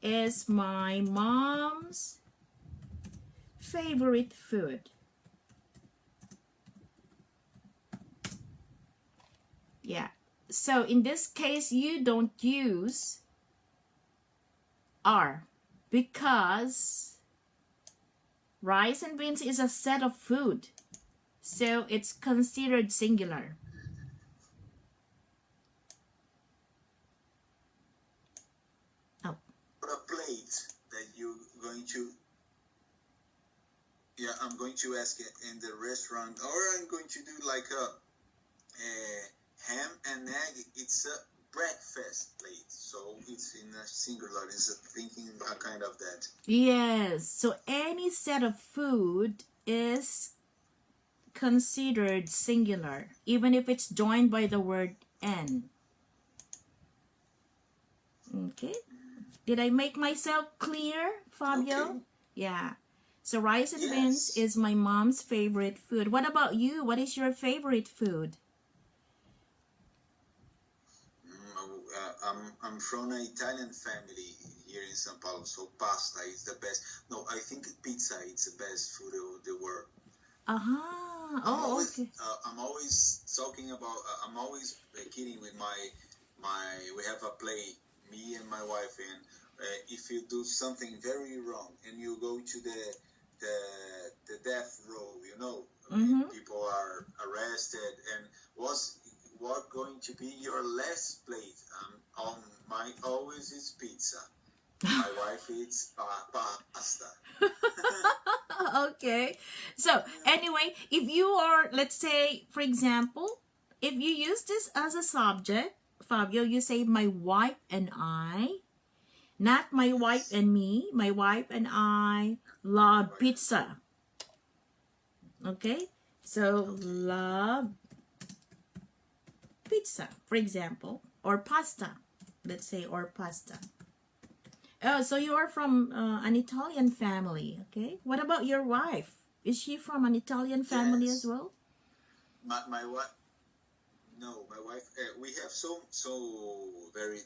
[SPEAKER 1] is my mom's favorite food. Yeah. So in this case, you don't use are because rice and beans is a set of food. So it's considered singular. Oh.
[SPEAKER 2] For a plate that you're going to, yeah, I'm going to ask it in the restaurant, or I'm going to do like a ham and egg. It's a breakfast plate, so it's in a singular. It's thinking a kind of that.
[SPEAKER 1] Yes. So any set of food is considered singular, even if it's joined by the word "n." Okay. Did I make myself clear, Fabio?
[SPEAKER 2] Okay.
[SPEAKER 1] Yeah. So rice and
[SPEAKER 2] Yes.
[SPEAKER 1] beans is my mom's favorite food. What about you? What is your favorite food?
[SPEAKER 2] I'm from an Italian family here in São Paulo, so pasta is the best. No, I think pizza is the best food of the world.
[SPEAKER 1] Uh-huh. Oh, okay.
[SPEAKER 2] I'm always talking about. I'm always kidding with my. We have a play, me and my wife, and if you do something very wrong and you go to the death row, people are arrested, and what going to be your last plate? On my always is pizza. My wife eats pasta.
[SPEAKER 1] Okay. So anyway, if you are, let's say, for example, if you use this as a subject, Fabio, you say my wife and I, not my wife and me. My wife and I love pizza. Okay. So love pizza, for example, or pasta. Let's say, or pasta. Oh, so you are from an Italian family, okay? What about your wife? Is she from an Italian family
[SPEAKER 2] Yes.
[SPEAKER 1] as well?
[SPEAKER 2] My wife. No, my wife. We have so very.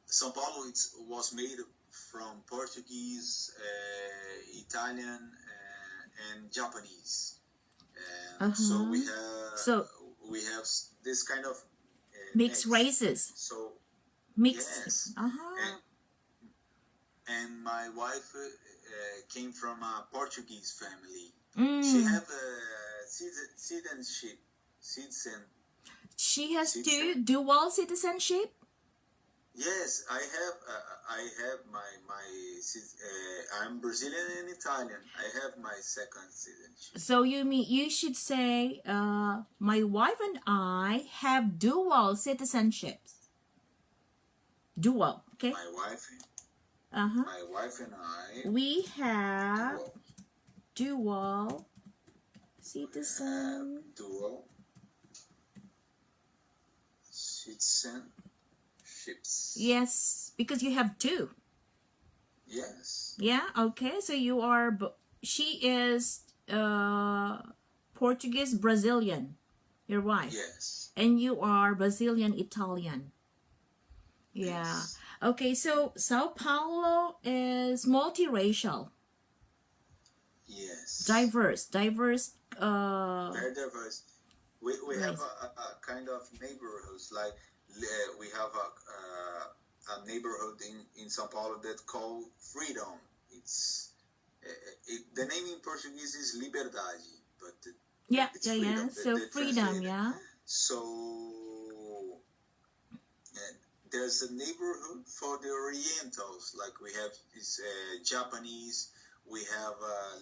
[SPEAKER 2] São Paulo was made from Portuguese, Italian, and Japanese. So we have this kind of
[SPEAKER 1] mixed races.
[SPEAKER 2] So
[SPEAKER 1] Mixed.
[SPEAKER 2] yes,
[SPEAKER 1] Uh-huh.
[SPEAKER 2] and my wife came from a Portuguese family. She
[SPEAKER 1] Mm.
[SPEAKER 2] have a citizenship.
[SPEAKER 1] She has dual citizenship?
[SPEAKER 2] Yes, I have I'm Brazilian and Italian. I have my second citizenship.
[SPEAKER 1] So you should say my wife and I have dual citizenships. Dual, okay?
[SPEAKER 2] My wife and I.
[SPEAKER 1] We have dual citizen.
[SPEAKER 2] Dual citizenships.
[SPEAKER 1] Yes, because you have two.
[SPEAKER 2] Yes.
[SPEAKER 1] Yeah, okay. So you are, she is Portuguese Brazilian, your wife.
[SPEAKER 2] Yes.
[SPEAKER 1] And you are Brazilian Italian. Yeah.
[SPEAKER 2] Yes.
[SPEAKER 1] Okay, so Sao Paulo is multiracial.
[SPEAKER 2] Yes.
[SPEAKER 1] Diverse.
[SPEAKER 2] Very diverse. We have a kind of neighborhoods, like we have a neighborhood in São Paulo that called Freedom. It's the name in Portuguese is Liberdade, but it's freedom.
[SPEAKER 1] So freedom, yeah.
[SPEAKER 2] So there's a neighborhood for the Orientals, like we have this Japanese, we have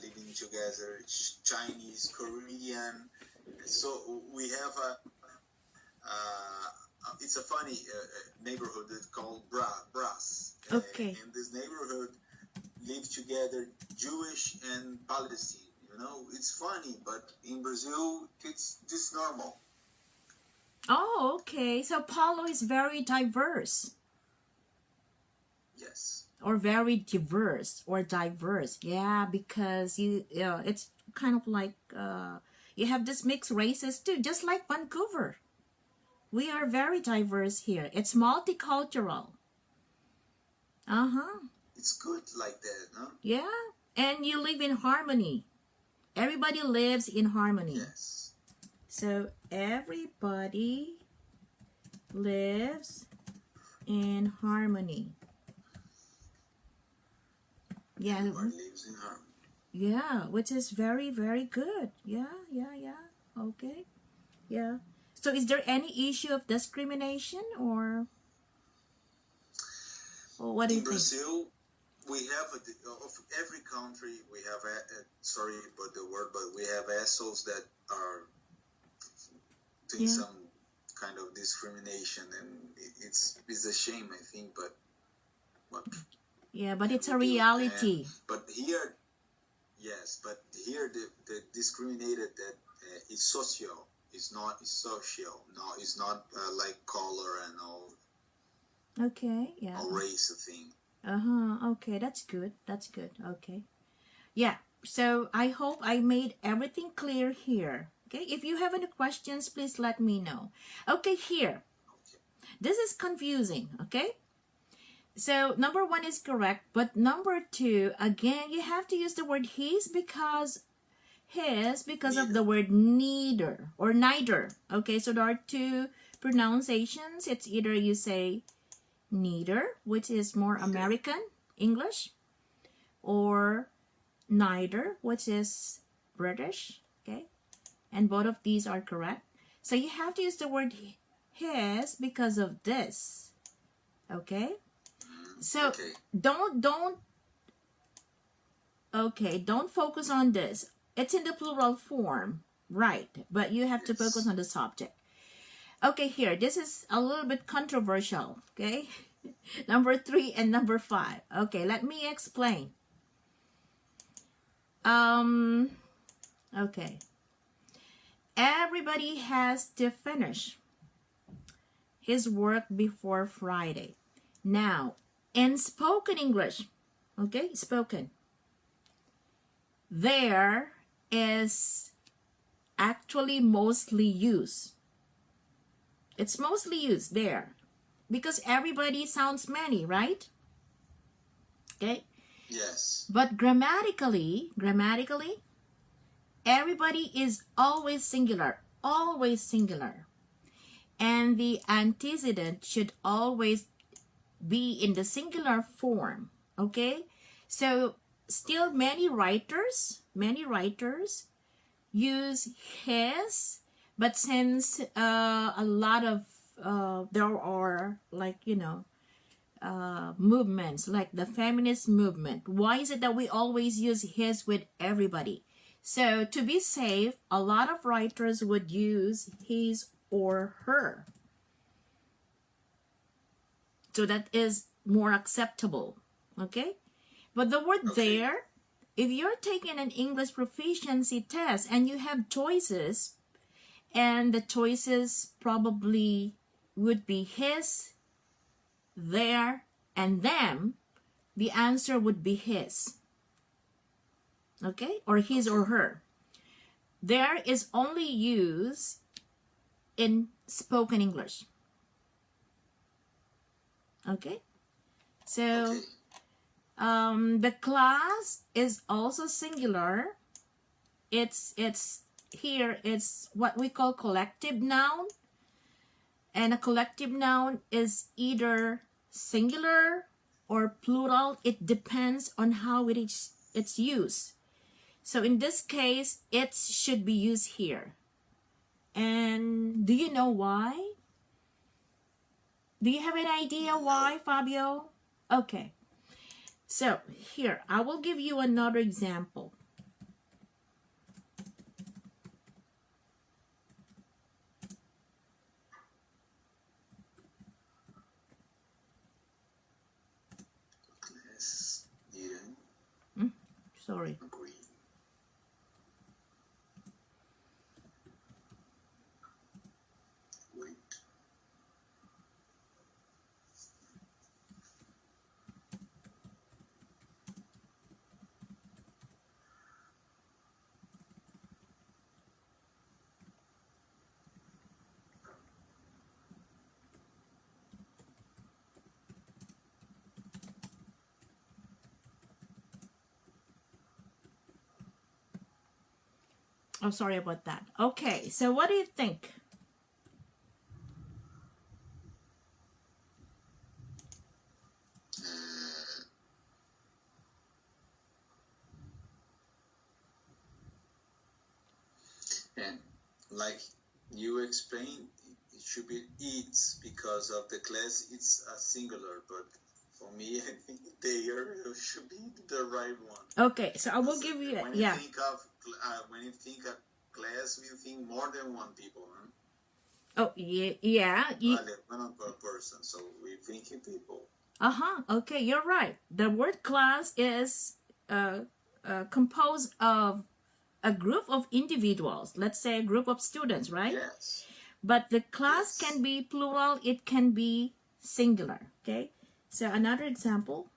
[SPEAKER 2] living together Chinese, Korean. So we have it's a funny neighborhood that's called Brass.
[SPEAKER 1] Okay.
[SPEAKER 2] In this neighborhood live together Jewish and Palestine. It's funny, but in Brazil it's just normal.
[SPEAKER 1] Oh, okay. So Paulo is very diverse.
[SPEAKER 2] Yes.
[SPEAKER 1] Or very diverse. Yeah, because it's kind of like you have this mixed races too, just like Vancouver. We are very diverse here. It's multicultural. Uh-huh.
[SPEAKER 2] It's good like that, no?
[SPEAKER 1] Yeah. And you live in harmony. Everybody lives in harmony.
[SPEAKER 2] Yes.
[SPEAKER 1] So everybody lives in harmony. Yeah.
[SPEAKER 2] Everybody lives in harmony.
[SPEAKER 1] Yeah, which is very, very good. Yeah, yeah, yeah. Okay. Yeah. So is there any issue of discrimination or what do you
[SPEAKER 2] In
[SPEAKER 1] think?
[SPEAKER 2] Brazil, we have of every country we have sorry about the word, but we have assholes that are doing
[SPEAKER 1] Yeah.
[SPEAKER 2] some kind of discrimination, and it's a shame, I think, but what
[SPEAKER 1] Yeah, but it's a
[SPEAKER 2] we do.
[SPEAKER 1] reality.
[SPEAKER 2] But here, yes, but here the discriminated that is social. It's not it's social. No, it's not like color and all
[SPEAKER 1] Okay, yeah.
[SPEAKER 2] or race thing.
[SPEAKER 1] Uh-huh. Okay, that's good. That's good. Okay. Yeah. So I hope I made everything clear here. Okay. If you have any questions, please let me know. Okay, here.
[SPEAKER 2] Okay.
[SPEAKER 1] This is confusing. Okay. So number one is correct, but number two, again, you have to use the word because of the word neither or neither. Okay, so there are two pronunciations. It's either you say neither, which is more American English, or neither, which is British. Okay, and both of these are correct. So you have to use the word his because of this. Okay, so
[SPEAKER 2] Okay.
[SPEAKER 1] don't focus on this. It's in the plural form, right? But you have to focus on the subject. Okay, here, this is a little bit controversial, okay? Number 3 and number 5. Okay, let me explain. Okay. Everybody has to finish his work before Friday. Now, in spoken English, okay, spoken, there is actually mostly used. It's mostly used there because everybody sounds many, right? Okay.
[SPEAKER 2] Yes.
[SPEAKER 1] But grammatically, everybody is always singular, and the antecedent should always be in the singular form. Okay, so still many writers use his, but since a lot of there are, like, movements like the feminist movement, why is it that we always use his with everybody? So to be safe, a lot of writers would use his or her, so that is more acceptable. Okay, but the word there, if you're taking an English proficiency test and you have choices, and the choices probably would be his, their, and them, the answer would be his. Okay, or his or her. There is only used in spoken English. Okay, so the class is also singular. It's here, it's what we call collective noun, and a collective noun is either singular or plural. It depends on how it's used. So in this case, it should be used here. And do you know why? Do you have an idea why, Fabio? Okay. So here, I will give you another example. Sorry.
[SPEAKER 2] Agree. Wait.
[SPEAKER 1] Oh, sorry about that. Okay, so what do you think?
[SPEAKER 2] And like you explained, it should be it's because of the class. It's a singular, but for me, I think they should be the right one.
[SPEAKER 1] Okay, so I will give you
[SPEAKER 2] when you think of when you think of class, you think more than one people. Huh?
[SPEAKER 1] Oh, yeah.
[SPEAKER 2] One per person, so we thinking people.
[SPEAKER 1] Okay, you're right. The word class is composed of a group of individuals. Let's say a group of students, right?
[SPEAKER 2] Yes.
[SPEAKER 1] But the class can be plural, it can be singular. Okay, so another example.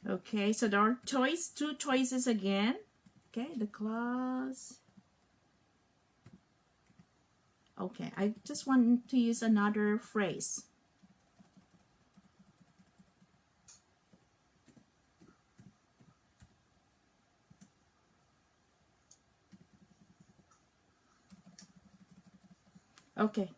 [SPEAKER 1] Okay, so there are two choices again. Okay, the class. Okay, I just want to use another phrase. Okay.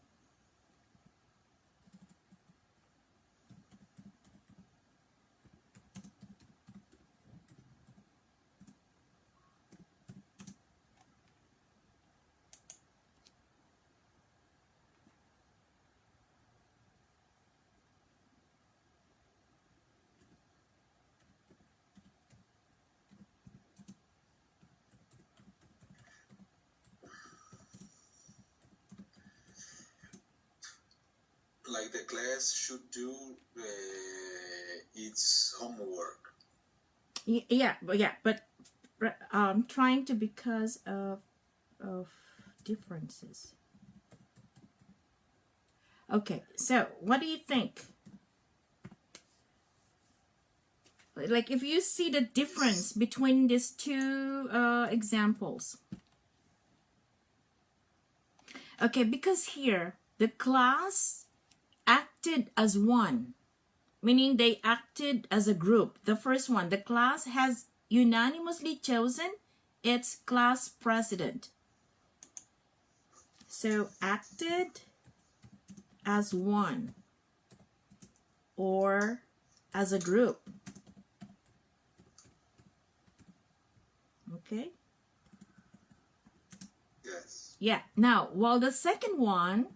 [SPEAKER 2] Like the class should do its homework.
[SPEAKER 1] Yeah, but trying to because of differences. Okay, so what do you think? Like if you see the difference between these two examples. Okay, because here the class acted as one, meaning they acted as a group. The first one, the class has unanimously chosen its class president. So acted as one or as a group. Okay?
[SPEAKER 2] Yes.
[SPEAKER 1] Yeah. Now, while the second one,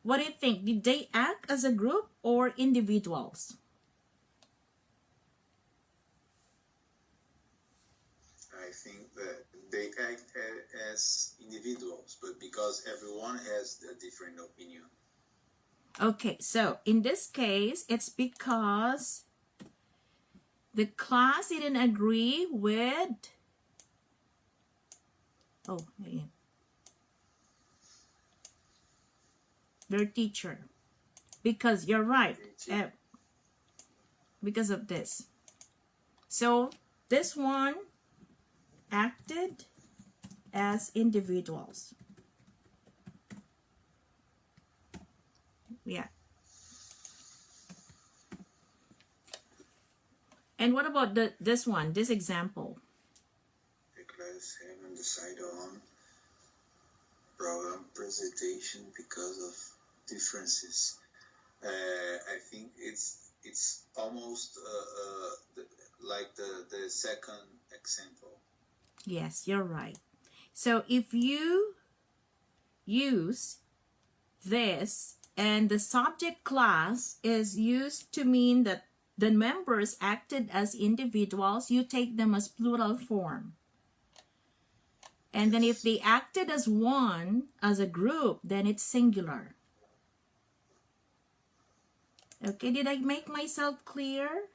[SPEAKER 1] what do you think? Did they act as a group or individuals?
[SPEAKER 2] I think that they act as individuals, but because everyone has a different opinion.
[SPEAKER 1] Okay, so in this case, it's because the class didn't agree with their teacher. Because you're right, because of this. So this one acted as individuals. Yeah. And what about this one, this example?
[SPEAKER 2] The class haven't decided on program presentation because of differences. I think it's almost like the second example.
[SPEAKER 1] Yes, you're right. So if you use this and the subject class is used to mean that the members acted as individuals, you take them as plural form. And then if they acted as one, as a group, then it's singular. Okay, did I make myself clear,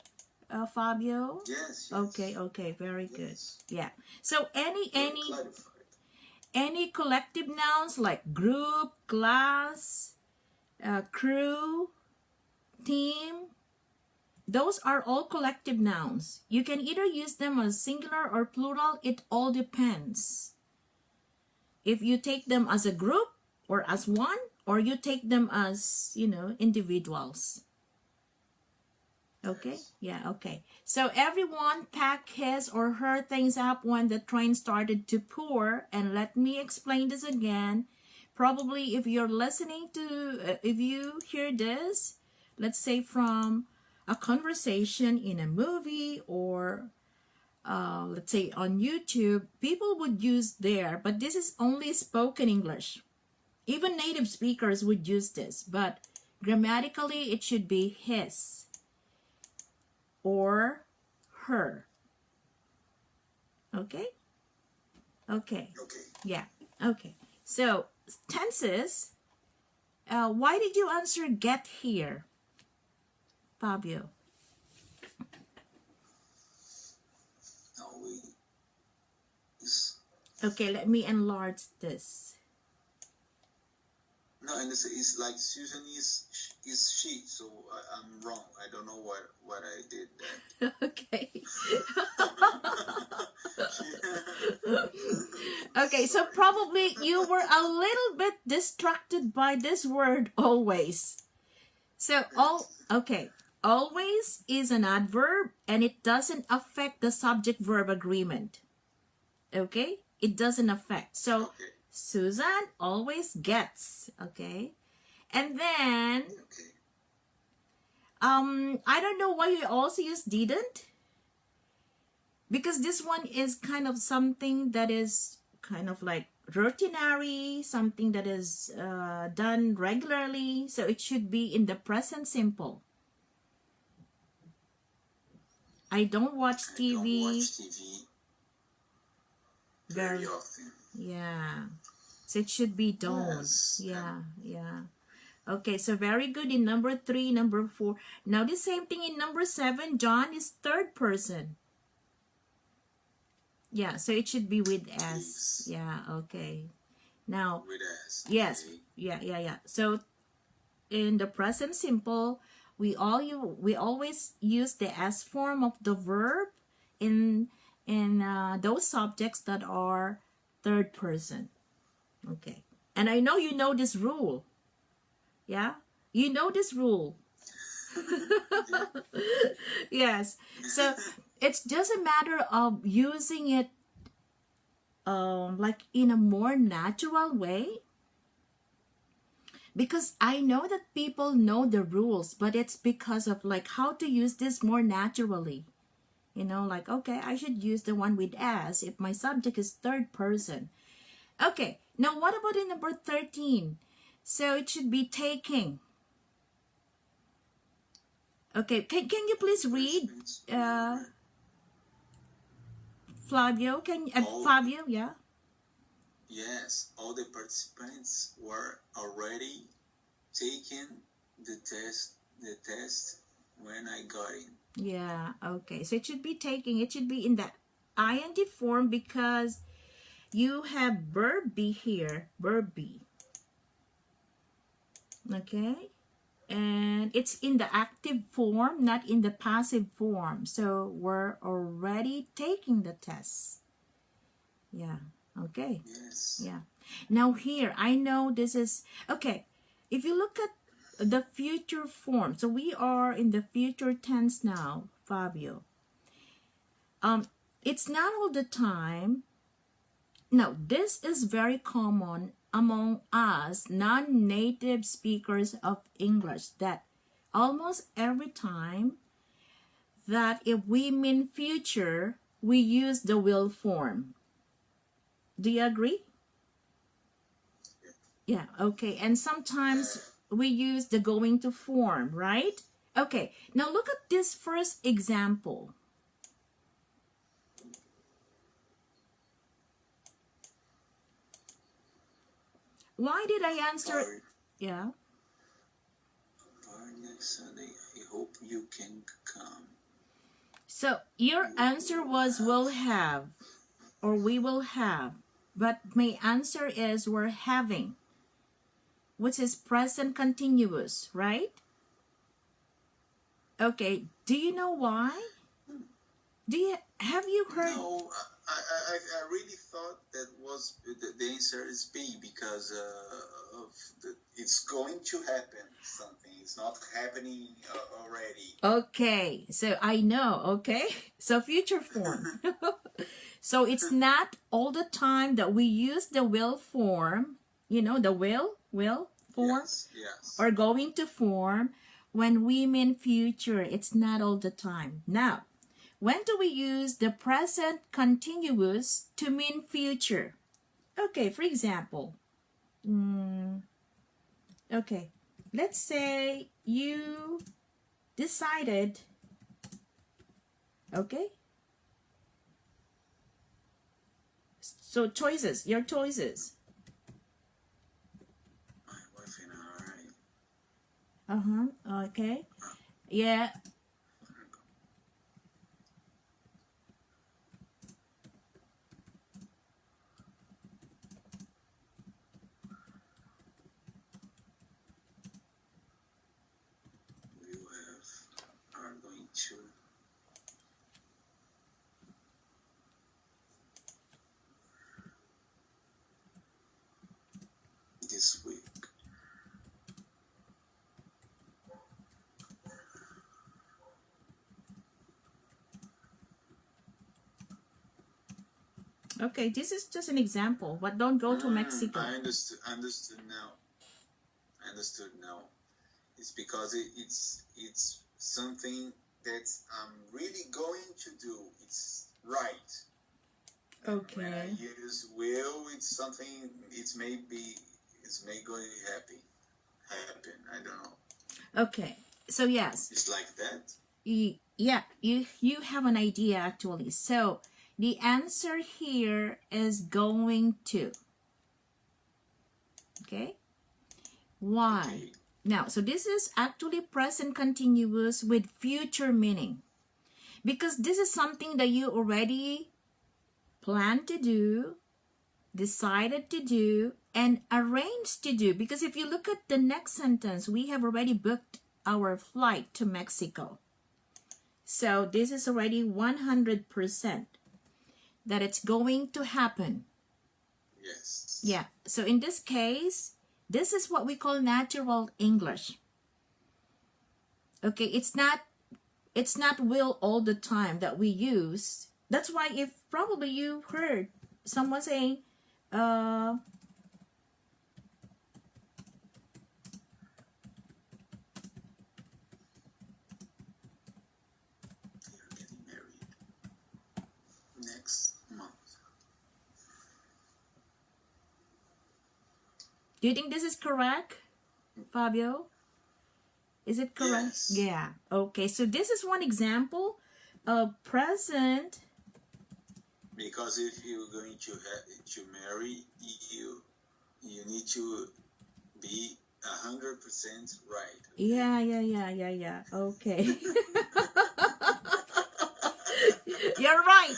[SPEAKER 1] Fabio?
[SPEAKER 2] Yes.
[SPEAKER 1] Okay, very good. Yeah. So
[SPEAKER 2] Clarified.
[SPEAKER 1] any collective nouns like group, class, crew, team. Those are all collective nouns. You can either use them as singular or plural. It all depends. If you take them as a group or as one, or you take them as, individuals. Okay?
[SPEAKER 2] Yes.
[SPEAKER 1] Yeah, okay. So everyone packed his or her things up when the train started to pour. And let me explain this again. Probably if you're listening to, if you hear this, let's say from a conversation in a movie or let's say on YouTube, people would use there, but this is only spoken English. Even native speakers would use this, but grammatically it should be his or her. Okay? Okay.
[SPEAKER 2] Okay.
[SPEAKER 1] Yeah. Okay. So, tenses. Why did you answer get here, Fabio?
[SPEAKER 2] Always.
[SPEAKER 1] Okay, let me enlarge this.
[SPEAKER 2] No, and it's like Susan is she, so I'm wrong. I don't know what I did that.
[SPEAKER 1] Okay. Okay, so probably you were a little bit distracted by this word always. So always is an adverb and it doesn't affect the subject verb agreement. Okay? It doesn't affect. So
[SPEAKER 2] Okay.
[SPEAKER 1] Susan always gets, okay? And then
[SPEAKER 2] Okay.
[SPEAKER 1] I don't know why you also use didn't, because this one is kind of something that is kind of like routinary, something that is done regularly, so it should be in the present simple. I don't watch
[SPEAKER 2] I
[SPEAKER 1] TV.
[SPEAKER 2] don't watch TV very often.
[SPEAKER 1] Yeah. So it should be don't.
[SPEAKER 2] Yes.
[SPEAKER 1] Yeah. Okay, so very good in number 3, number 4. Now the same thing in number 7. John is third person. Yeah, so it should be with S.
[SPEAKER 2] Yes.
[SPEAKER 1] Yeah, okay. Now,
[SPEAKER 2] With S.
[SPEAKER 1] yes.
[SPEAKER 2] Okay.
[SPEAKER 1] Yeah. So in the present simple, we always use the S form of the verb in those subjects that are third person. Okay. And I know you know this rule. Yeah? You know this rule. Yes. So it's just a matter of using it like in a more natural way. Because I know that people know the rules, but it's because of like how to use this more naturally. Like, okay, I should use the one with S if my subject is third person. Okay, now what about in number 13? So it should be taking. Okay, can you please read? Flavio, Fabio, yeah?
[SPEAKER 2] Yes, all the participants were already taking the test when I got in.
[SPEAKER 1] Yeah, okay. So it should be taking. It should be in the ing form because you have verb be here. Verb be. Okay? And it's in the active form, not in the passive form. So we're already taking the test. Yeah. Okay.
[SPEAKER 2] Yes.
[SPEAKER 1] Yeah. Now here, I know this is... Okay. If you look at the future form, so we are in the future tense now, Fabio. It's not all the time. No, this is very common among us non-native speakers of English, that almost every time that if we mean future, we use the will form. Do you agree? Yeah, okay. And sometimes we use the going to form, right? Okay, now look at this first example. Why did I answer? Yeah.
[SPEAKER 2] Next Sunday, I hope you can come.
[SPEAKER 1] So your answer was will have or we will have. But my answer is we're having. which is present continuous, right? Okay, do you know why? Have you heard?
[SPEAKER 2] No, I really thought that was the answer is B because it's going to happen something. It's not happening already.
[SPEAKER 1] Okay, so I know, okay? So future form. So it's not all the time that we use the will form, the will form,
[SPEAKER 2] Yes.
[SPEAKER 1] or going to form when we mean future. It's not all the time. Now, when do we use the present continuous to mean future? Okay, for example, okay, let's say you decided, okay? So choices, your choices.
[SPEAKER 2] My wife and I.
[SPEAKER 1] Okay. Yeah.
[SPEAKER 2] Are going to this week.
[SPEAKER 1] Okay, this is just an example, but don't go to Mexico.
[SPEAKER 2] I understood now. I understood now. It's because it's something that I'm really going to do. It's right.
[SPEAKER 1] Okay.
[SPEAKER 2] When I use will, it's something. It's may going to happen. I don't know.
[SPEAKER 1] Okay. So yes.
[SPEAKER 2] It's like that.
[SPEAKER 1] Yeah, you have an idea actually. So the answer here is going to. Okay. Why?
[SPEAKER 2] Okay.
[SPEAKER 1] Now, so this is actually present continuous with future meaning. Because this is something that you already planned to do, decided to do, and arranged to do. Because if you look at the next sentence, we have already booked our flight to Mexico. So this is already 100% that it's going to happen.
[SPEAKER 2] Yes.
[SPEAKER 1] Yeah. So in this case, this is what we call natural English. Okay, it's not will all the time that we use. That's why if probably you heard someone saying,
[SPEAKER 2] You're getting married next month.
[SPEAKER 1] do you think this is correct, Fabio? Is it correct?
[SPEAKER 2] Yes.
[SPEAKER 1] Yeah. Okay. So this is one example of present.
[SPEAKER 2] Because if you're going to marry, you need to be 100% right.
[SPEAKER 1] Okay? Yeah. Okay. You're right.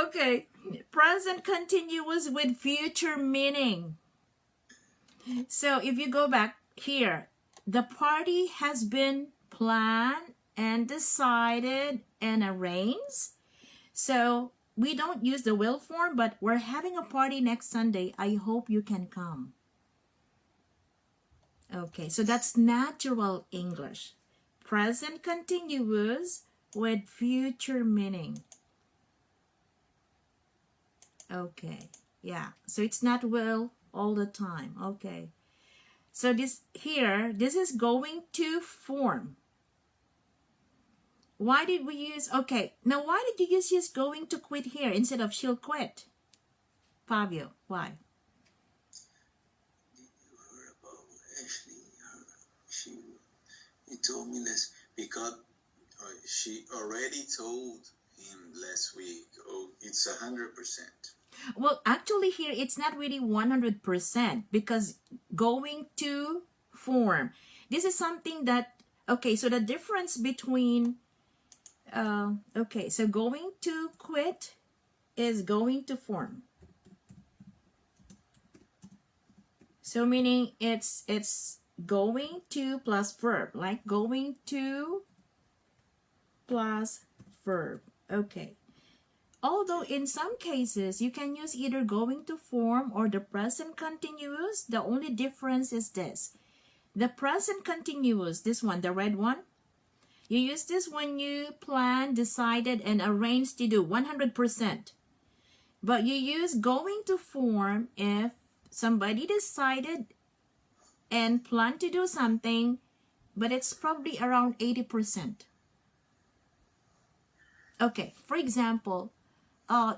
[SPEAKER 1] Okay. Present continuous with future meaning. So if you go back here, the party has been planned and decided and arranged. So we don't use the will form, but we're having a party next Sunday. I hope you can come. Okay, so that's natural English. Present continuous with future meaning. Okay, yeah. So it's not will all the time. Okay. So this is going to form. Why did we use, okay, now why did you use going to quit here instead of she'll quit? Fabio, why?
[SPEAKER 2] Did you hear about Ashley? He told me this because she already told him last week, it's 100%.
[SPEAKER 1] Well, actually here, it's not really 100% because going to form. This is something that, okay, so the difference between, okay, so going to quit is going to form. So meaning it's going to plus verb, like going to plus verb. Okay. Although in some cases you can use either going to form or the present continuous, the only difference is this. The present continuous, this one, the red one, you use this when you plan, decided, and arranged to do 100%. But you use going to form if somebody decided and planned to do something, but it's probably around 80%. Okay, for example,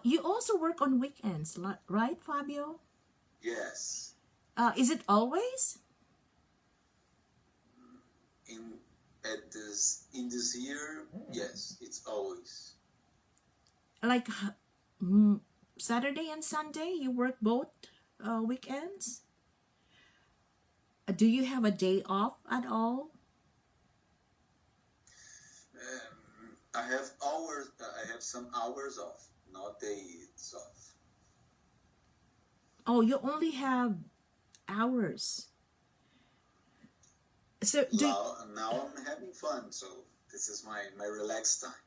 [SPEAKER 1] you also work on weekends, right, Fabio?
[SPEAKER 2] Yes.
[SPEAKER 1] Is it always?
[SPEAKER 2] In this year, yes, it's always.
[SPEAKER 1] Like Saturday and Sunday, you work both weekends? Do you have a day off at all?
[SPEAKER 2] I have hours. I have some hours off, not days off.
[SPEAKER 1] Oh, you only have hours. So
[SPEAKER 2] now I'm having fun, so this is my relaxed time.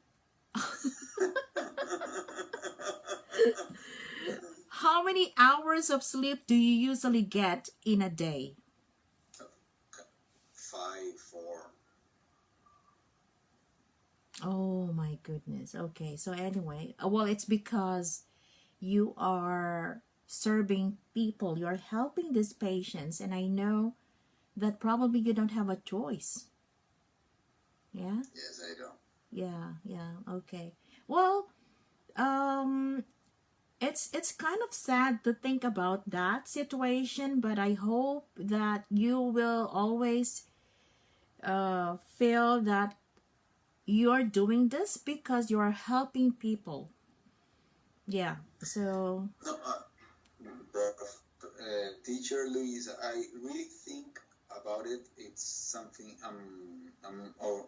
[SPEAKER 1] how many hours of sleep do you usually get in a day?
[SPEAKER 2] 5, 4.
[SPEAKER 1] Oh my goodness. Okay, so anyway, well, it's because you are serving people, you're helping these patients, and I know that probably you don't have a choice. Yeah?
[SPEAKER 2] Yes, I don't.
[SPEAKER 1] Yeah, okay. Well, it's kind of sad to think about that situation, but I hope that you will always feel that you're doing this because you are helping people. Yeah, so
[SPEAKER 2] No, Teacher Luisa, I really think about it. It's something or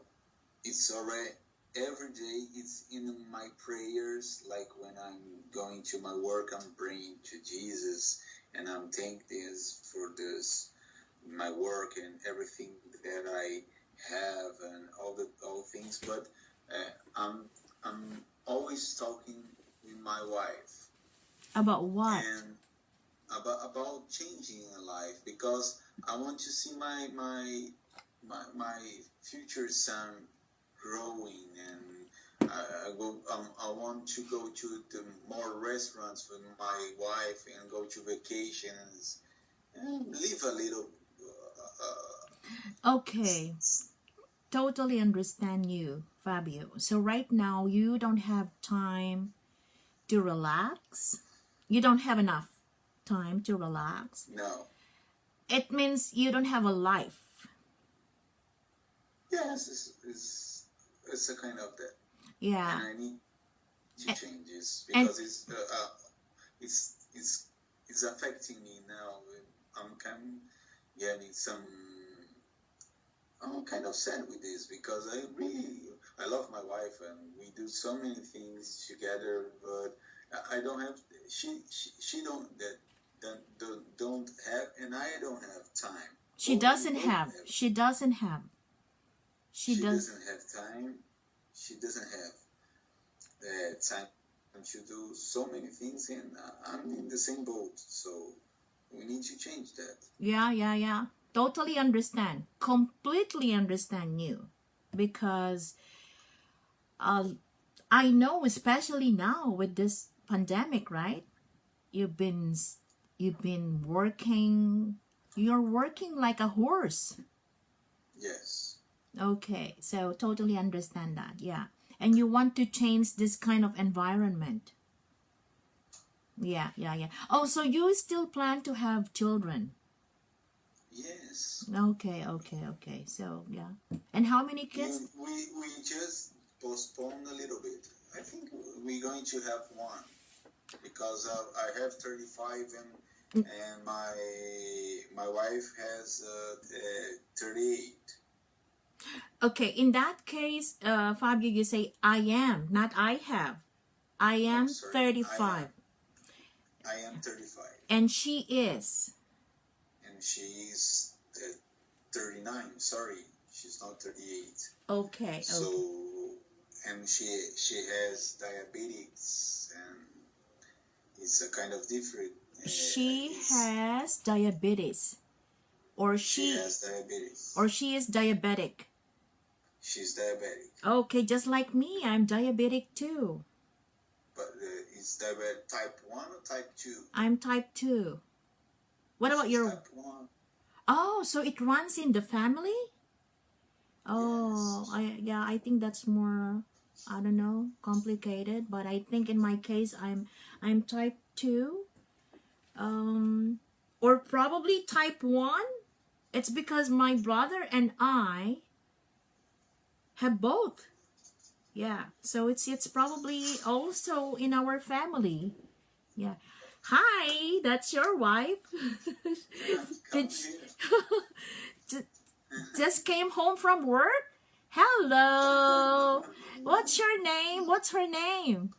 [SPEAKER 2] it's already every day. It's in my prayers. Like when I'm going to my work, I'm praying to Jesus, and I'm thanking this for this my work and everything that I have and all things. But I'm always talking with my wife.
[SPEAKER 1] about what?
[SPEAKER 2] And about changing in life, because I want to see my future son growing, and I want to go to the more restaurants with my wife and go to vacations and live a little.
[SPEAKER 1] Okay, totally understand you, Fabio. So right now you don't have time to relax. You don't have enough time to relax.
[SPEAKER 2] No.
[SPEAKER 1] It means you don't have a life.
[SPEAKER 2] Yes, it's a kind of that.
[SPEAKER 1] Yeah.
[SPEAKER 2] And I need to change this because it's affecting me now. I'm getting some. I'm kind of sad with this because I love my wife and we do so many things together, but I don't have she don't have, and I don't have time.
[SPEAKER 1] She doesn't have. She doesn't have.
[SPEAKER 2] She doesn't have time. She doesn't have time to do so many things, and I'm in the same boat. So we need to change that.
[SPEAKER 1] Yeah. Totally understand. Completely understand you, because I know, especially now with this pandemic, right? You've been working. You're working like a horse.
[SPEAKER 2] Yes.
[SPEAKER 1] Okay, so totally understand that. Yeah, and you want to change this kind of environment. Yeah. Oh, so you still plan to have children?
[SPEAKER 2] Yes.
[SPEAKER 1] Okay. So yeah, and how many kids?
[SPEAKER 2] We just postponed a little bit. I think we're going to have one because I have 35 and my wife has 38.
[SPEAKER 1] Okay, in that case, Fabio, you say I am, not I have. I am 35.
[SPEAKER 2] I am 35.
[SPEAKER 1] And she is?
[SPEAKER 2] And and she's 39. Sorry, she's not 38.
[SPEAKER 1] Okay.
[SPEAKER 2] So,
[SPEAKER 1] Okay.
[SPEAKER 2] and she has diabetes, and it's a kind of different.
[SPEAKER 1] She has diabetes, or
[SPEAKER 2] She
[SPEAKER 1] she
[SPEAKER 2] has diabetes.
[SPEAKER 1] or she is diabetic.
[SPEAKER 2] She's diabetic.
[SPEAKER 1] Okay, just like me, I'm diabetic too.
[SPEAKER 2] But it's diabetic type 1 or type 2?
[SPEAKER 1] I'm type 2. What about
[SPEAKER 2] She's
[SPEAKER 1] your...
[SPEAKER 2] type 1.
[SPEAKER 1] Oh, so it runs in the family? Oh,
[SPEAKER 2] Yes.
[SPEAKER 1] I think that's more, I don't know, complicated, but I think in my case I'm type 2. Or probably type 1. It's because my brother and I have both. Yeah. So it's probably also in our family. Yeah. Hi, that's your wife.
[SPEAKER 2] Yeah, come
[SPEAKER 1] Did
[SPEAKER 2] here.
[SPEAKER 1] just came home from work? Hello. What's your name? What's her name?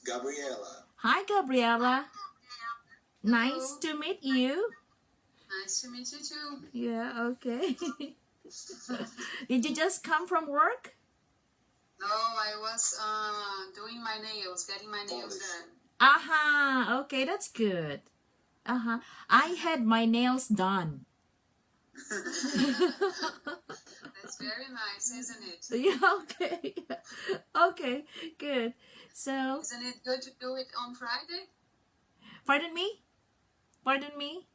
[SPEAKER 2] Gabriela.
[SPEAKER 1] Hi, Gabriela. Nice
[SPEAKER 3] Hello.
[SPEAKER 1] to meet you.
[SPEAKER 3] Nice to meet you too.
[SPEAKER 1] Yeah, okay. Did you just come from work?
[SPEAKER 3] No, I was doing my nails, getting my nails done.
[SPEAKER 1] Aha, okay, that's good. Uh-huh. I had my nails done.
[SPEAKER 3] That's very nice, isn't it?
[SPEAKER 1] Yeah, okay. Okay, good. So,
[SPEAKER 3] Isn't it good to do it on Friday?
[SPEAKER 1] pardon me? Pardon me?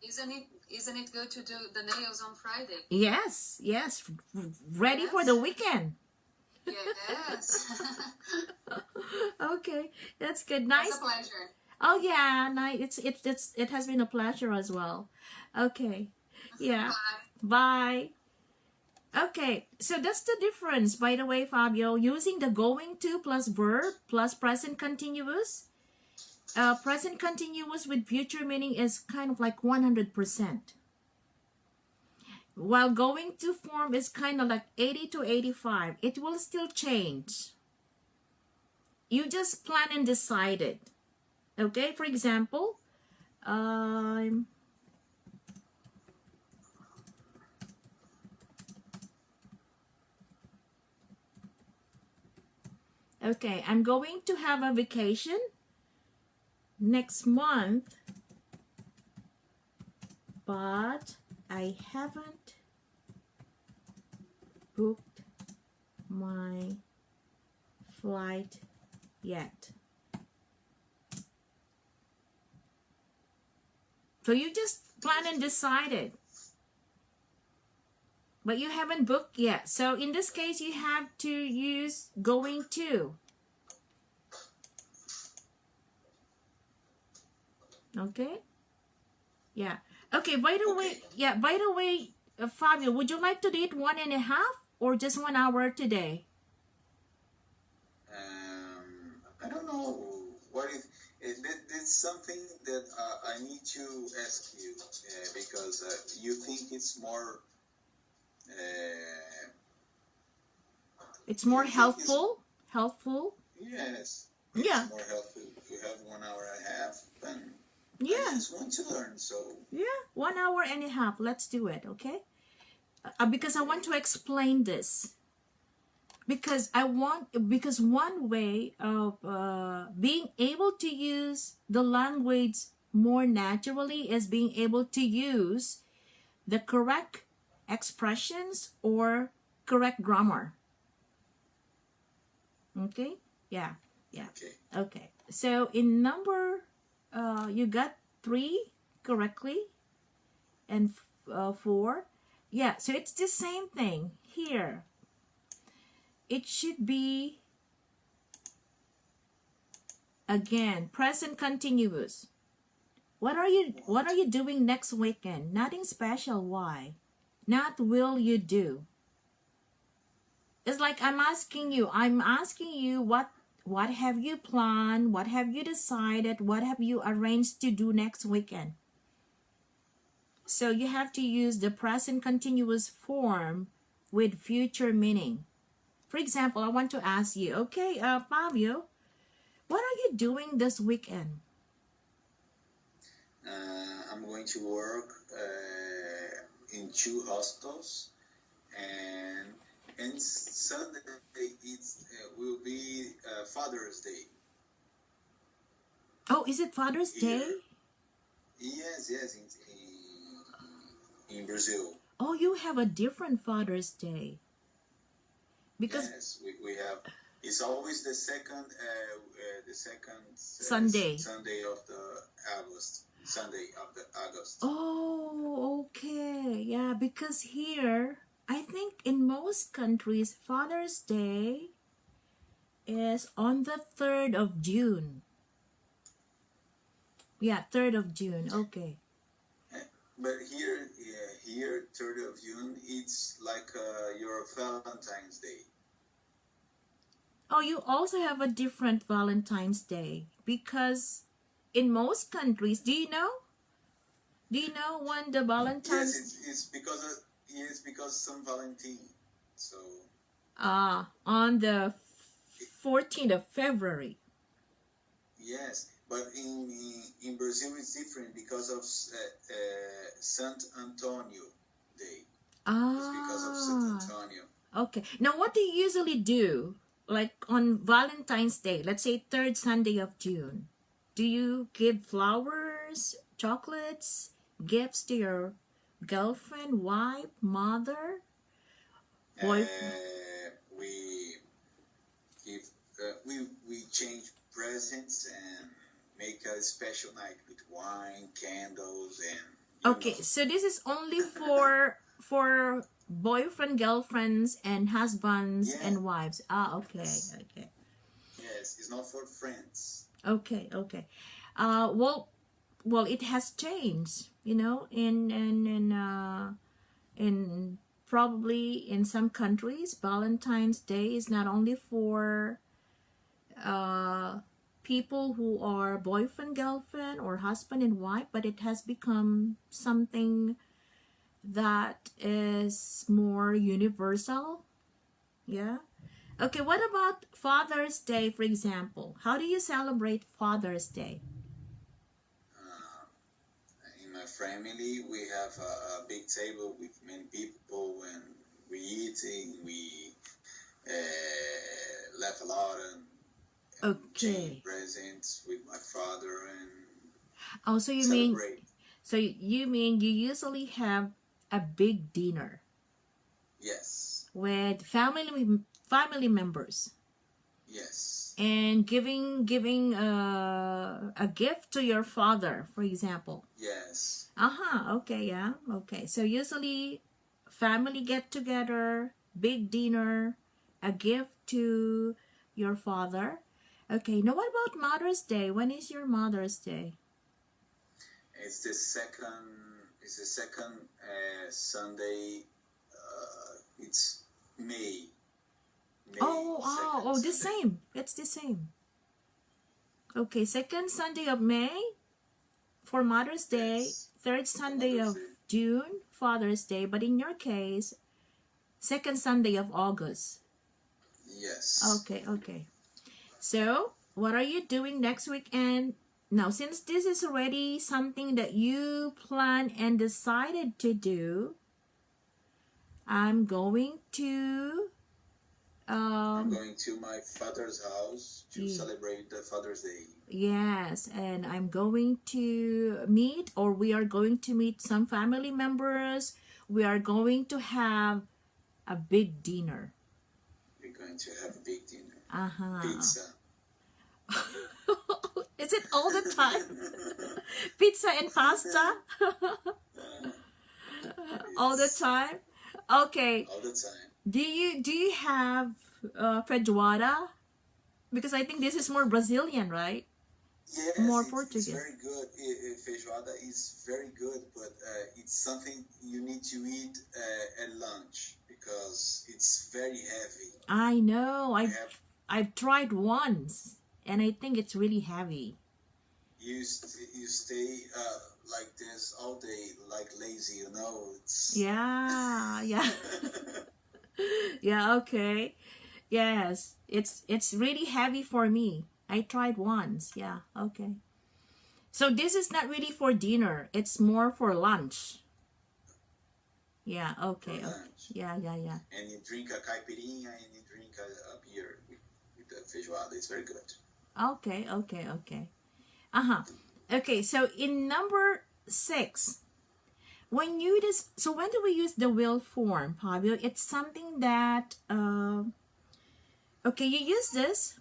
[SPEAKER 3] Isn't it good to do the nails on Friday?
[SPEAKER 1] Yes, yes. Ready for the weekend.
[SPEAKER 3] Yes.
[SPEAKER 1] Okay, that's good.
[SPEAKER 3] It's
[SPEAKER 1] Nice.
[SPEAKER 3] a pleasure.
[SPEAKER 1] Oh yeah, nice. It has been a pleasure as well. Okay. Yeah.
[SPEAKER 3] Bye.
[SPEAKER 1] Bye. Okay, so that's the difference, by the way, Fabio. Using the going to plus verb plus present continuous. Present continuous with future meaning is kind of like 100%. While going to form is kind of like 80 to 85. It will still change. You just plan and decide it. Okay, for example, okay, I'm going to have a vacation next month, but I haven't booked my flight yet. So you just plan and decided, but you haven't booked yet. So in this case, you have to use going to. Okay? Yeah. Okay, by the way, Fabio, would you like to do it 1.5 or just 1 hour today?
[SPEAKER 2] I don't know what is. That's something that I need to ask you because you think it's more.
[SPEAKER 1] It's more helpful. Helpful.
[SPEAKER 2] Yes.
[SPEAKER 1] Yeah.
[SPEAKER 2] It's more helpful if you have 1.5 hours. And
[SPEAKER 1] Yeah.
[SPEAKER 2] I just want to learn. So.
[SPEAKER 1] Yeah, 1.5 hours. Let's do it, okay? Because I want to explain this. Because one way of being able to use the language more naturally is being able to use the correct expressions or correct grammar. Okay? Yeah. Okay. So in number, you got 3 correctly and 4. Yeah, so it's the same thing here. It should be, again, present continuous. What are you doing next weekend? Nothing special. Why? Not will you do. It's like I'm asking you what have you planned? What have you decided? What have you arranged to do next weekend? So you have to use the present continuous form with future meaning. For example, I want to ask you, okay, Fabio, what are you doing this weekend?
[SPEAKER 2] going to work in 2 hospitals, and Sunday it will be Father's Day.
[SPEAKER 1] Oh, is it Father's Day?
[SPEAKER 2] Yes, in Brazil.
[SPEAKER 1] Oh, you have a different Father's Day. Because
[SPEAKER 2] yes, we have. It's always the second
[SPEAKER 1] Sunday.
[SPEAKER 2] Sunday of the August. Sunday of the August.
[SPEAKER 1] Oh, okay. Yeah, because here, I think in most countries, Father's Day is on the 3rd of June. Yeah, 3rd of June. Okay.
[SPEAKER 2] But here, 3rd of June, it's like your Valentine's Day.
[SPEAKER 1] Oh, you also have a different Valentine's Day because in most countries, do you know when the Valentine's?
[SPEAKER 2] Yes, it's because Saint Valentine. So.
[SPEAKER 1] On the 14th of February.
[SPEAKER 2] Yes, but in Brazil it's different because of Sant Antonio Day. It's because of Sant Antonio.
[SPEAKER 1] Okay. Now, what do you usually do? Like on Valentine's Day, let's say 3rd Sunday of June, do you give flowers, chocolates, gifts to your girlfriend, wife, mother, boyfriend?
[SPEAKER 2] We give we change presents and make a special night with wine, candles, and
[SPEAKER 1] okay. So this is only for boyfriend, girlfriends, and husbands and wives. Okay.
[SPEAKER 2] Yes.
[SPEAKER 1] Okay.
[SPEAKER 2] Yes, it's not for friends.
[SPEAKER 1] Okay. Well, it has changed. In probably in some countries, Valentine's Day is not only for people who are boyfriend, girlfriend, or husband and wife, but it has become something that is more universal. Yeah. Okay, what about Father's Day, for example? How do you celebrate Father's Day?
[SPEAKER 2] In my family, we have a big table with many people, and we eat, and we laugh a lot, and change presents with my father, and
[SPEAKER 1] so you
[SPEAKER 2] celebrate.
[SPEAKER 1] mean you usually have a big dinner?
[SPEAKER 2] Yes.
[SPEAKER 1] With family members.
[SPEAKER 2] Yes.
[SPEAKER 1] And giving a gift to your father, for example.
[SPEAKER 2] Yes.
[SPEAKER 1] Okay, yeah. Okay. So usually family get together, big dinner, a gift to your father. Okay. Now what about Mother's Day? When is your Mother's Day?
[SPEAKER 2] It's the second Sunday. It's May.
[SPEAKER 1] The same. It's the same. Okay, 2nd Sunday of May for Mother's Day,
[SPEAKER 2] Yes.
[SPEAKER 1] 3rd Sunday of June, Father's Day, but in your case, 2nd Sunday of August.
[SPEAKER 2] Yes.
[SPEAKER 1] Okay. So, what are you doing next weekend? Now, since this is already something that you planned and decided to do, I'm going to
[SPEAKER 2] my father's house to celebrate the Father's Day.
[SPEAKER 1] Yes, and I'm going to we are going to meet some family members. We are going to have a big dinner.
[SPEAKER 2] We're going to have a big dinner. Pizza.
[SPEAKER 1] Is it all the time? Pizza and pasta? All the time? Okay.
[SPEAKER 2] All the time.
[SPEAKER 1] Do you have feijoada? Because I think this is more Brazilian, right?
[SPEAKER 2] Yes,
[SPEAKER 1] more
[SPEAKER 2] it's
[SPEAKER 1] Portuguese.
[SPEAKER 2] very good. Feijoada is very good, but it's something you need to eat at lunch because it's very heavy.
[SPEAKER 1] I know. I've tried once, and I think it's really heavy.
[SPEAKER 2] You stay like this all day, like lazy, It's...
[SPEAKER 1] Yeah. Yeah. Okay. Yes, it's really heavy for me. I tried once. Yeah. Okay. So this is not really for dinner. It's more for lunch. Yeah,
[SPEAKER 2] for
[SPEAKER 1] okay.
[SPEAKER 2] lunch.
[SPEAKER 1] Yeah, yeah, yeah.
[SPEAKER 2] And you drink a caipirinha and you drink a beer with the feijoada. It's very good.
[SPEAKER 1] Okay, okay, okay. Uh-huh. Okay, so in number 6, when you so when do we use the will form, Fabio? It's something that okay, you use this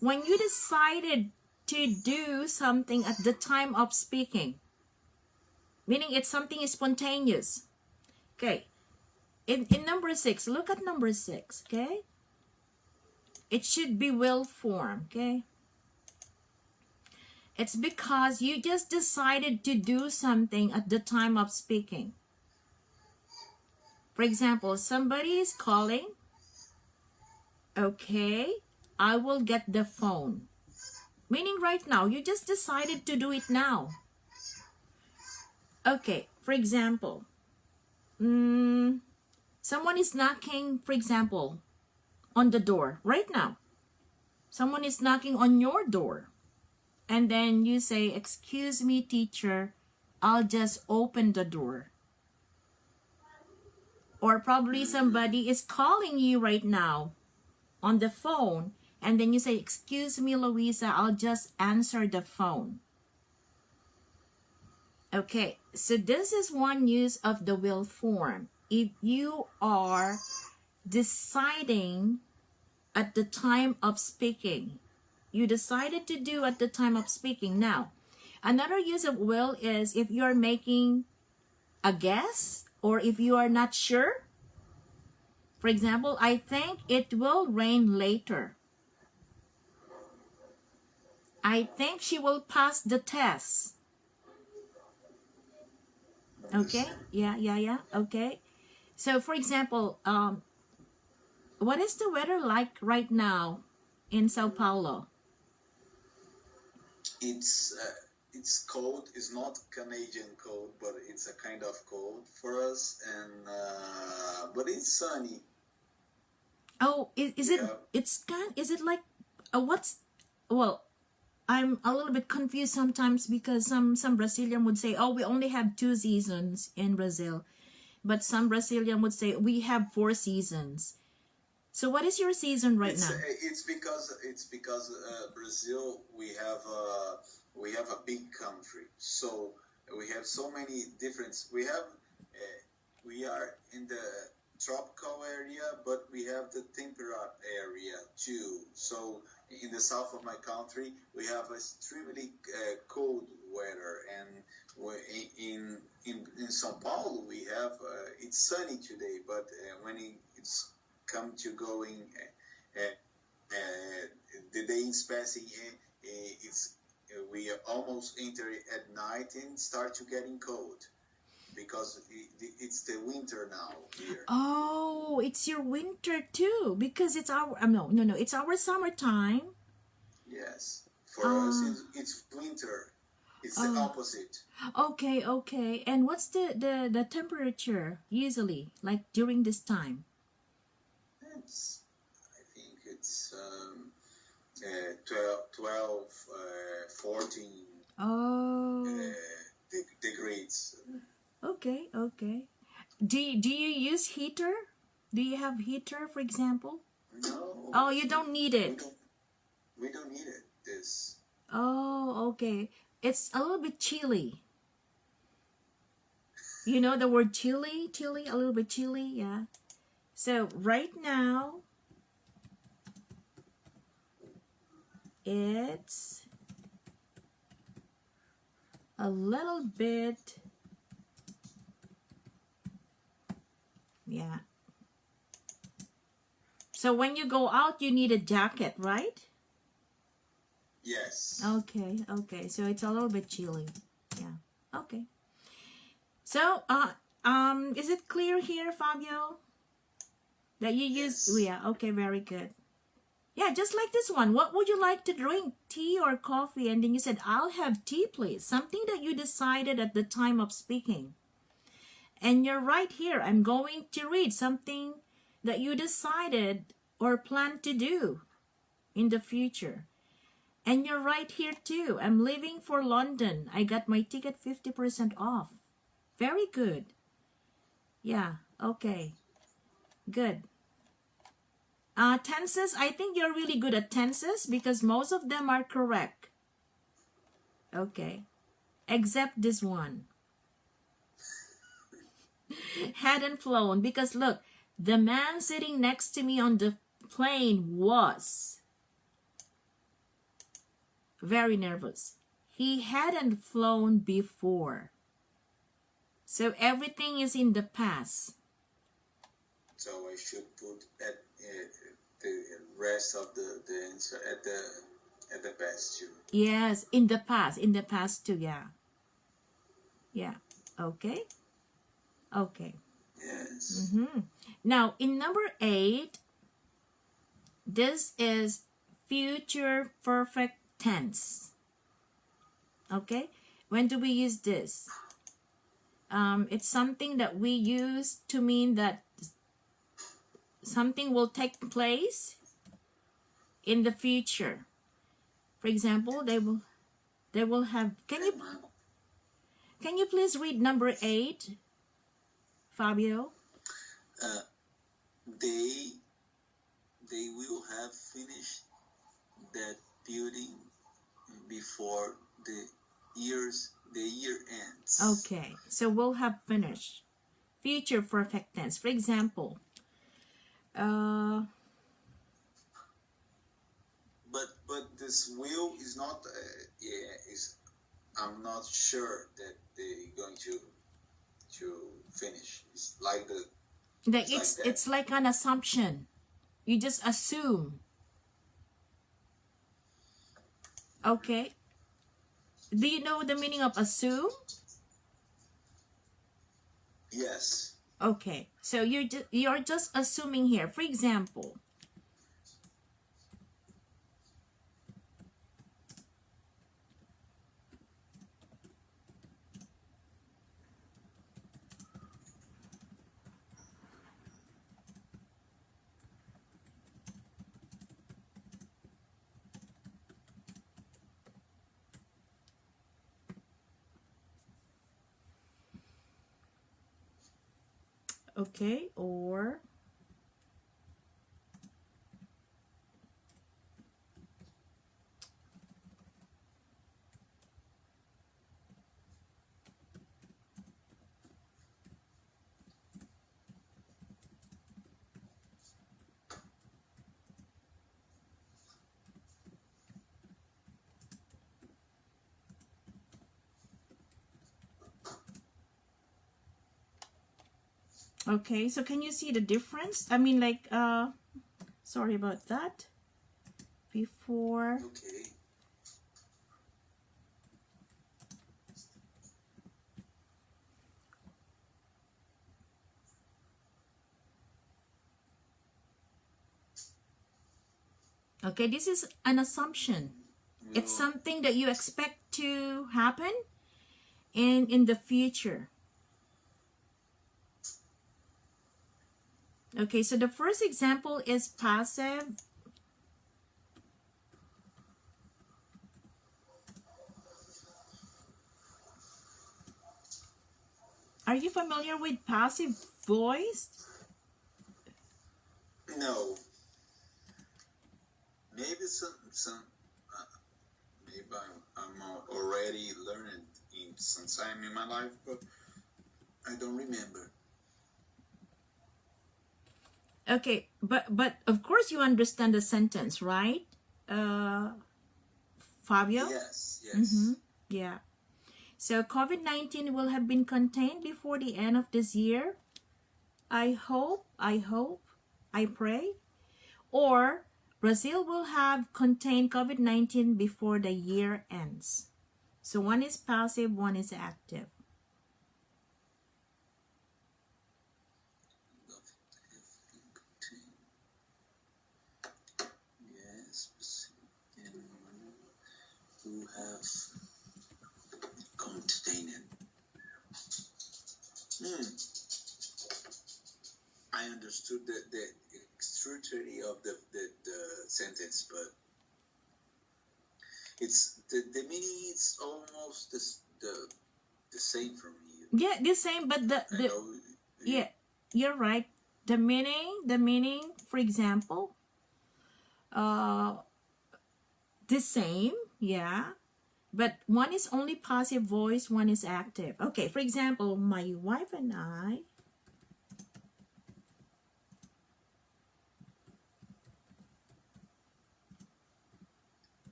[SPEAKER 1] when you decided to do something at the time of speaking, meaning it's something spontaneous. Okay, in number 6, look at number 6. Okay, it should be will form. Okay, it's because you just decided to do something at the time of speaking. For example, somebody is calling. Okay, I will get the phone. Meaning right now, you just decided to do it now. Okay, for example, someone is knocking, for example, on the door right now. Someone is knocking on your door. And then you say, "Excuse me, teacher, I'll just open the door." Or probably somebody is calling you right now on the phone. And then you say, "Excuse me, Luisa, I'll just answer the phone." Okay, so this is one use of the will form. If you are deciding at the time of speaking, you decided to do at the time of speaking. Now, another use of will is if you're making a guess or if you are not sure. For example, "I think it will rain later." "I think she will pass the test." Okay,
[SPEAKER 2] Understand?
[SPEAKER 1] yeah, yeah, yeah, okay. So for example, what is the weather like right now in Sao Paulo?
[SPEAKER 2] It's cold. It's not Canadian cold, but it's a kind of cold for us. And but it's sunny.
[SPEAKER 1] Oh, is it,
[SPEAKER 2] Yeah.
[SPEAKER 1] it's kind, is it like, what's, well, I'm a little bit confused sometimes because some Brazilian would say, "Oh, we only have 2 seasons in Brazil," but some Brazilian would say, "We have 4 seasons." So what is your season right now?
[SPEAKER 2] It's because Brazil we have a big country, so we have so many different. We are in the tropical area, but we have the temperate area too. So in the south of my country, we have extremely cold weather, and in São Paulo we have it's sunny today, but when it's come to going, the day is passing. It's we almost enter at night and start to getting cold because it's the winter now here.
[SPEAKER 1] Oh, it's your winter too because it's our no, it's our summertime.
[SPEAKER 2] Yes, for us
[SPEAKER 1] Uh,
[SPEAKER 2] it's winter. It's the
[SPEAKER 1] oh,
[SPEAKER 2] opposite.
[SPEAKER 1] okay, okay. And what's the temperature usually like during this time?
[SPEAKER 2] It's I think it's 12 14
[SPEAKER 1] Oh,
[SPEAKER 2] degrees.
[SPEAKER 1] okay, okay. Do you use heater? Do you have heater, for example?
[SPEAKER 2] No,
[SPEAKER 1] Oh, you don't need
[SPEAKER 2] we
[SPEAKER 1] it.
[SPEAKER 2] don't we don't need it. This
[SPEAKER 1] Oh, okay. It's a little bit chilly. You know the word chilly? Chilly, a little bit chilly, yeah. So right now, it's a little bit, yeah. So when you go out, you need a jacket, right?
[SPEAKER 2] yes.
[SPEAKER 1] Okay, okay. So it's a little bit chilly. Yeah. Okay. So, is it clear here, Fabio? That you use,
[SPEAKER 2] Yes.
[SPEAKER 1] yeah, okay, very good. Yeah, just like this one. What would you like to drink? Tea or coffee? And then you said, "I'll have tea, please." Something that you decided at the time of speaking. And you're right here. I'm going to read something that you decided or plan to do in the future. And you're right here too. I'm leaving for London. I got my ticket 50% off. Very good. Yeah, okay. Good. Tenses, I think you're really good at tenses because most of them are correct. Okay. Except this one. Hadn't flown because look, the man sitting next to me on the plane was very nervous. He hadn't flown before. So everything is in the past.
[SPEAKER 2] So I should put at the rest of the answer at the past too.
[SPEAKER 1] Yes, in the past. In the past too, yeah. Yeah. Okay. Okay.
[SPEAKER 2] Yes.
[SPEAKER 1] Now, in number 8, this is future perfect tense. Okay? When do we use this? It's something that we use to mean that something will take place in the future. For example, they will have. Can you please read number 8, Fabio?
[SPEAKER 2] They will have finished that building before the year ends.
[SPEAKER 1] Okay, so we'll have finished. Future perfect tense. For example,
[SPEAKER 2] but this will is not is I'm not sure that they're going to finish. It's like
[SPEAKER 1] it's like an assumption. You just assume. Okay. Do you know the meaning of assume?
[SPEAKER 2] Yes.
[SPEAKER 1] Okay. So you're just assuming here. For example, okay, or okay, so can you see the difference? I mean, like, sorry about that. Before.
[SPEAKER 2] Okay.
[SPEAKER 1] Okay, this is an assumption. It's something that you expect to happen in the future. Okay, so the first example is passive. Are you familiar with passive voice?
[SPEAKER 2] No. Maybe maybe I'm already learned in some time in my life, but I don't remember.
[SPEAKER 1] Okay, but of course you understand the sentence, right? Fabio?
[SPEAKER 2] Yes.
[SPEAKER 1] Yeah. So COVID-19 will have been contained before the end of this year. I hope, I pray. Or Brazil will have contained COVID-19 before the year ends. So one is passive, one is active.
[SPEAKER 2] Yes. Who have contained. I understood the structure of the sentence, but It's the meaning is almost the same for me.
[SPEAKER 1] Yeah, the same, but
[SPEAKER 2] I know.
[SPEAKER 1] yeah, you're right. The meaning, for example, uh, the same, yeah, but one is only passive voice, one is active. Okay, for example, my wife and I.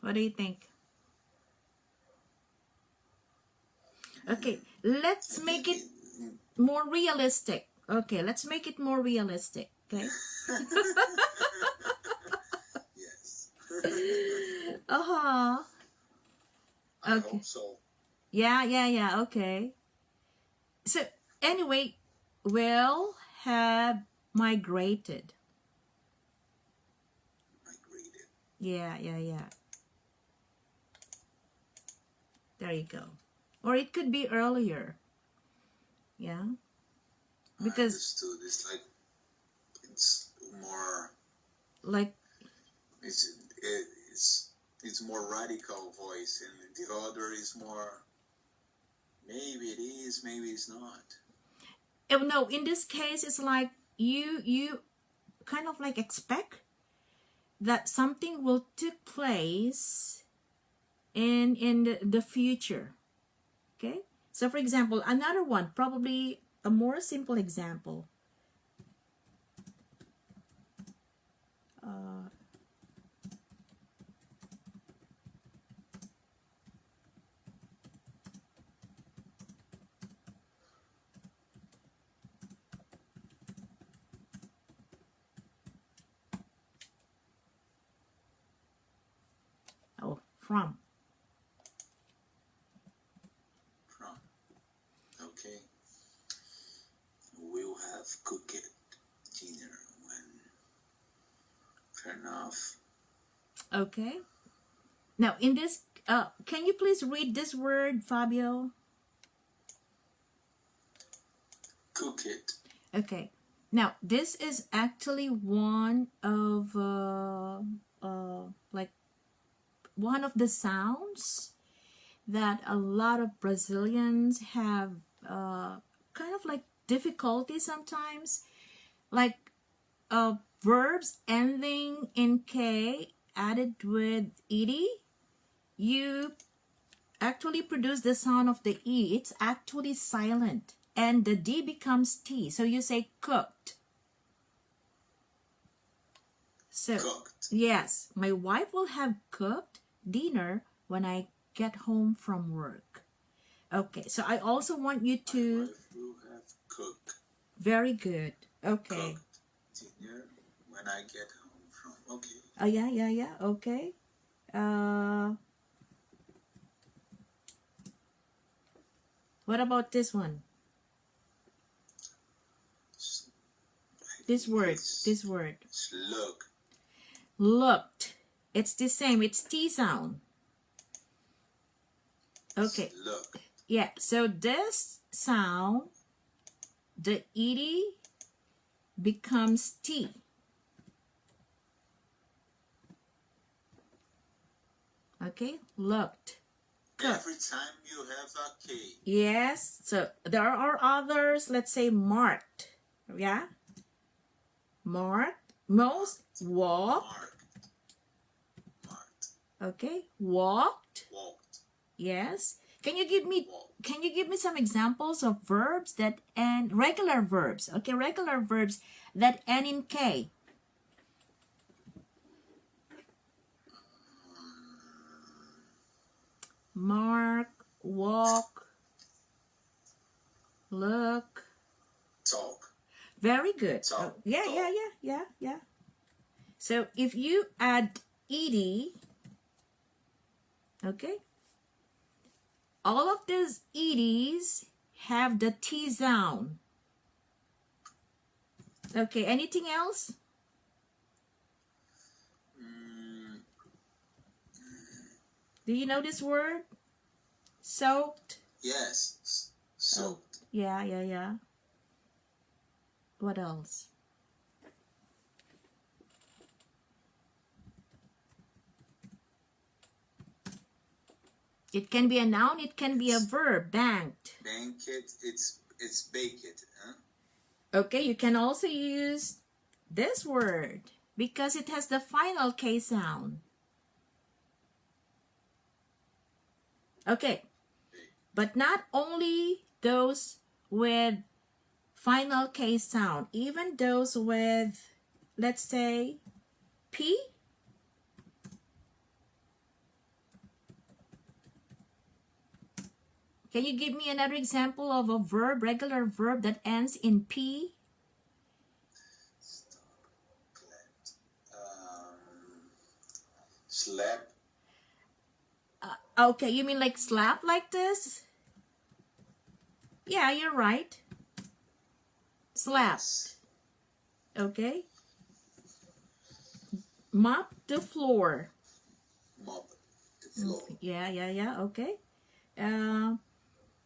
[SPEAKER 1] What do you think? Okay,
[SPEAKER 2] I
[SPEAKER 1] let's make
[SPEAKER 2] think
[SPEAKER 1] it more realistic. Okay, let's make it more realistic. Okay.
[SPEAKER 2] yes.
[SPEAKER 1] Uh-huh.
[SPEAKER 2] I
[SPEAKER 1] Okay.
[SPEAKER 2] hope so.
[SPEAKER 1] Yeah. Okay. So anyway, will have migrated.
[SPEAKER 2] Migrated.
[SPEAKER 1] Yeah. There you go. Or it could be earlier. Yeah.
[SPEAKER 2] I
[SPEAKER 1] Because
[SPEAKER 2] understood. It's like it's more.
[SPEAKER 1] like
[SPEAKER 2] It's it's more radical voice, and the other is more. Maybe it is. Maybe it's not.
[SPEAKER 1] oh no, in this case it's like you kind of like expect that something will take place in the future. Okay? So for example, another one, probably a more simple example. Uh, oh, from.
[SPEAKER 2] From. Okay. We'll have cooked dinner when. Fair enough.
[SPEAKER 1] Okay. Now in this can you please read this word, Fabio?
[SPEAKER 2] Cook it.
[SPEAKER 1] Okay. Now this is actually one of like one of the sounds that a lot of Brazilians have kind of like difficulty sometimes, like verbs ending in K added with ed. You actually produce the sound of the E. It's actually silent, and the D becomes T. So you say cooked. So
[SPEAKER 2] Cooked.
[SPEAKER 1] yes, my wife will have cooked dinner when I get home from work. Okay, so I also want you
[SPEAKER 2] My
[SPEAKER 1] to.
[SPEAKER 2] wife will have cooked.
[SPEAKER 1] Very good. Okay.
[SPEAKER 2] Cooked dinner when I get home from. Okay.
[SPEAKER 1] Oh yeah. Okay. Uh, what about this one? This word. This word.
[SPEAKER 2] It's look.
[SPEAKER 1] Looked. It's the same. It's T sound. Okay.
[SPEAKER 2] Look.
[SPEAKER 1] Yeah. So this sound, the ed becomes T. Okay. Looked. Cooked.
[SPEAKER 2] Every time you have a K.
[SPEAKER 1] Yes. So there are others. Let's say marked. Yeah. Marked. Most walked.
[SPEAKER 2] Marked.
[SPEAKER 1] Okay. Walked.
[SPEAKER 2] Walked.
[SPEAKER 1] Yes. Can you give me
[SPEAKER 2] Walked.
[SPEAKER 1] some examples of verbs that end regular verbs? Okay, regular verbs that end in K. Mark, walk, look.
[SPEAKER 2] Talk.
[SPEAKER 1] Very good.
[SPEAKER 2] Talk.
[SPEAKER 1] Oh, yeah. So if you add ed, okay, all of these eds have the T sound. Okay, anything else? Do you know this word? Soaked.
[SPEAKER 2] Yes. Soaked.
[SPEAKER 1] Yeah. What else? It can be a noun, it can be a verb. Banked.
[SPEAKER 2] Banquet. It's baked. Huh?
[SPEAKER 1] Okay, you can also use this word because it has the final K sound. Okay, but not only those with final K sound, even those with, let's say, P. Can you give me another example of a verb, regular verb that ends in P?
[SPEAKER 2] Slap.
[SPEAKER 1] Okay, you mean like slap like this? Yeah, you're right. Slap.
[SPEAKER 2] Yes.
[SPEAKER 1] Okay. Mop the floor.
[SPEAKER 2] Mop the floor.
[SPEAKER 1] Yeah. Okay.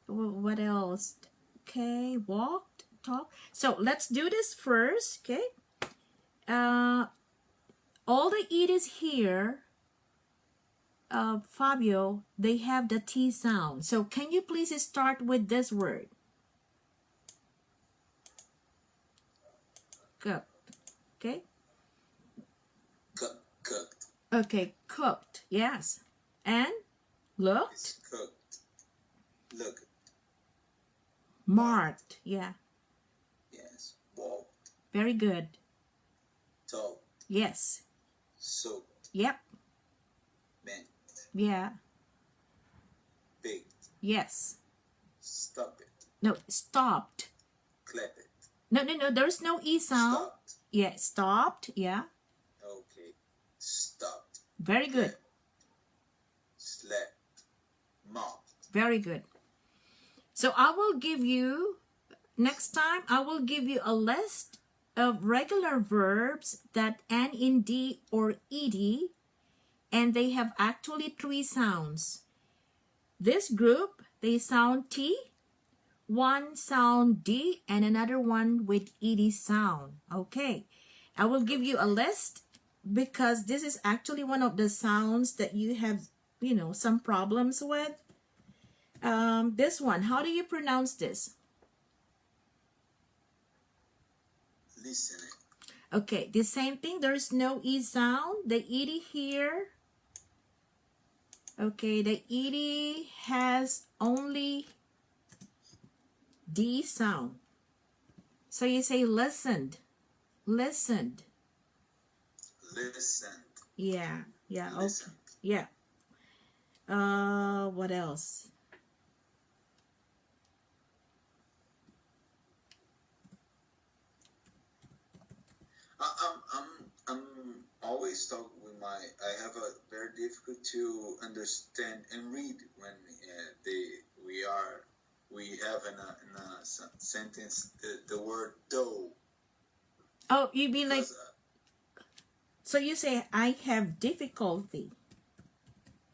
[SPEAKER 1] What else? Okay, walked, talk. So let's do this first. Okay. All the eats here, Fabio, they have the T sound. So can you please start with this word? Cooked. Okay.
[SPEAKER 2] Cooked.
[SPEAKER 1] Okay, cooked. Yes. And looked.
[SPEAKER 2] It's cooked. Look.
[SPEAKER 1] Marked. Yeah.
[SPEAKER 2] Yes. Walked.
[SPEAKER 1] Very good.
[SPEAKER 2] Talked.
[SPEAKER 1] Yes.
[SPEAKER 2] Soaked.
[SPEAKER 1] Yep.
[SPEAKER 2] Bent.
[SPEAKER 1] Yeah.
[SPEAKER 2] Baked.
[SPEAKER 1] Yes.
[SPEAKER 2] Stop it.
[SPEAKER 1] No, stopped.
[SPEAKER 2] Clap it.
[SPEAKER 1] No. There's no E sound.
[SPEAKER 2] Stopped.
[SPEAKER 1] Yeah, stopped. Yeah.
[SPEAKER 2] Okay. Stopped.
[SPEAKER 1] Very good.
[SPEAKER 2] Clap. Slapped. Mopped.
[SPEAKER 1] Very good. So I will give you, next time, I will give you a list of regular verbs that end in D or ED, and they have actually 3 sounds. This group, they sound T, one sound D, and another one with ED sound. Okay. I will give you a list because this is actually one of the sounds that you have, some problems with. This one, how do you pronounce this?
[SPEAKER 2] Listening.
[SPEAKER 1] Okay, the same thing. There's no E sound. The ED here. Okay, the ED has only D sound. So you say listened. Listened.
[SPEAKER 2] Listened.
[SPEAKER 1] Yeah. Okay.
[SPEAKER 2] Listened.
[SPEAKER 1] Yeah. What else?
[SPEAKER 2] I'm always talking with I have a very difficult to understand and read when we have in a sentence the word dough.
[SPEAKER 1] Oh, you mean like,
[SPEAKER 2] Because,
[SPEAKER 1] so you say I have difficulty,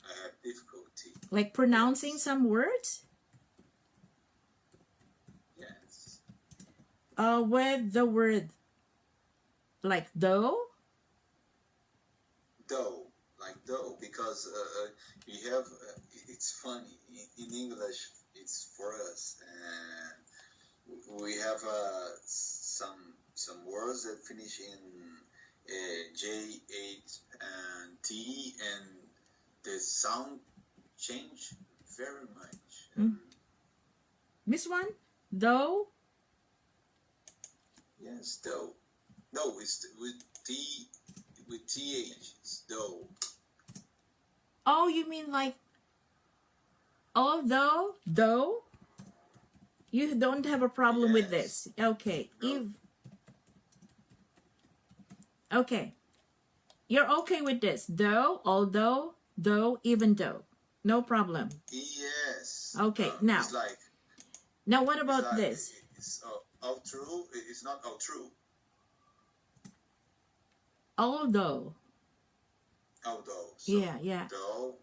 [SPEAKER 2] I have difficulty.
[SPEAKER 1] like pronouncing
[SPEAKER 2] Yes.
[SPEAKER 1] some words?
[SPEAKER 2] Yes.
[SPEAKER 1] With the word like though?
[SPEAKER 2] Dough, like dough, because we have. It's funny in English. It's for us, and we have some words that finish in J-H and T, and the sound change very much.
[SPEAKER 1] This one? Though?
[SPEAKER 2] Yes, dough. No, it's with TH. It's dough.
[SPEAKER 1] Oh, you mean like although, though? You don't have a problem with
[SPEAKER 2] Yes.
[SPEAKER 1] this. Okay.
[SPEAKER 2] No.
[SPEAKER 1] Okay. You're okay with this. Though, although, though, even though. No problem.
[SPEAKER 2] Yes.
[SPEAKER 1] Okay, now.
[SPEAKER 2] It's like.
[SPEAKER 1] Now what
[SPEAKER 2] It's
[SPEAKER 1] about
[SPEAKER 2] like,
[SPEAKER 1] this?
[SPEAKER 2] It's all true. It's not all true.
[SPEAKER 1] Although.
[SPEAKER 2] Although. So,
[SPEAKER 1] Yeah.
[SPEAKER 2] Though.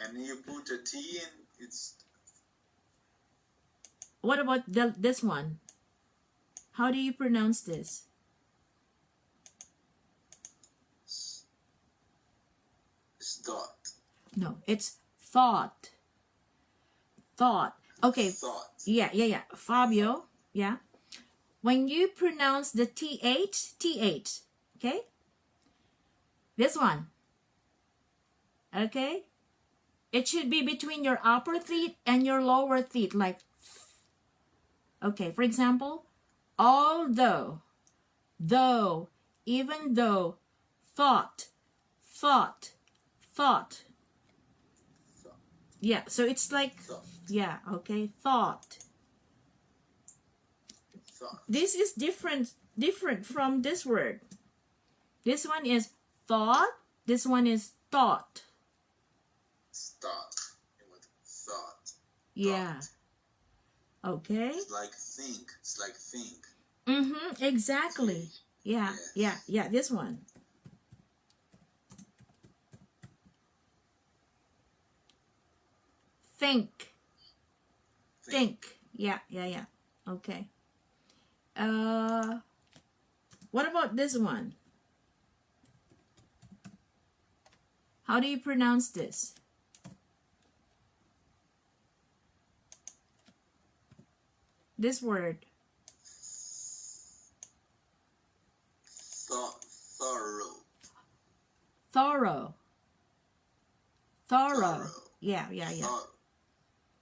[SPEAKER 2] And you put a T in, it's
[SPEAKER 1] What about this one? How do you pronounce this?
[SPEAKER 2] dot.
[SPEAKER 1] No, it's thought. Thought. Okay.
[SPEAKER 2] Thought.
[SPEAKER 1] Yeah. Fabio, yeah. When you pronounce the TH, okay? This one. Okay? It should be between your upper teeth and your lower teeth, like, okay, for example, although, though, even though, thought, thought, thought. Yeah, so it's like,
[SPEAKER 2] Thought.
[SPEAKER 1] yeah, okay, thought.
[SPEAKER 2] Thought.
[SPEAKER 1] This is different from this word. This one is thought, this one is thought.
[SPEAKER 2] Thought. Thought.
[SPEAKER 1] Yeah. Okay.
[SPEAKER 2] It's like think. It's like think.
[SPEAKER 1] Mm-hmm. Exactly. Yeah.
[SPEAKER 2] Yes.
[SPEAKER 1] Yeah. This one. Think. Yeah. Okay. What about this one? How do you pronounce this? This word.
[SPEAKER 2] Thorough.
[SPEAKER 1] Thorough.
[SPEAKER 2] Thorough.
[SPEAKER 1] Yeah.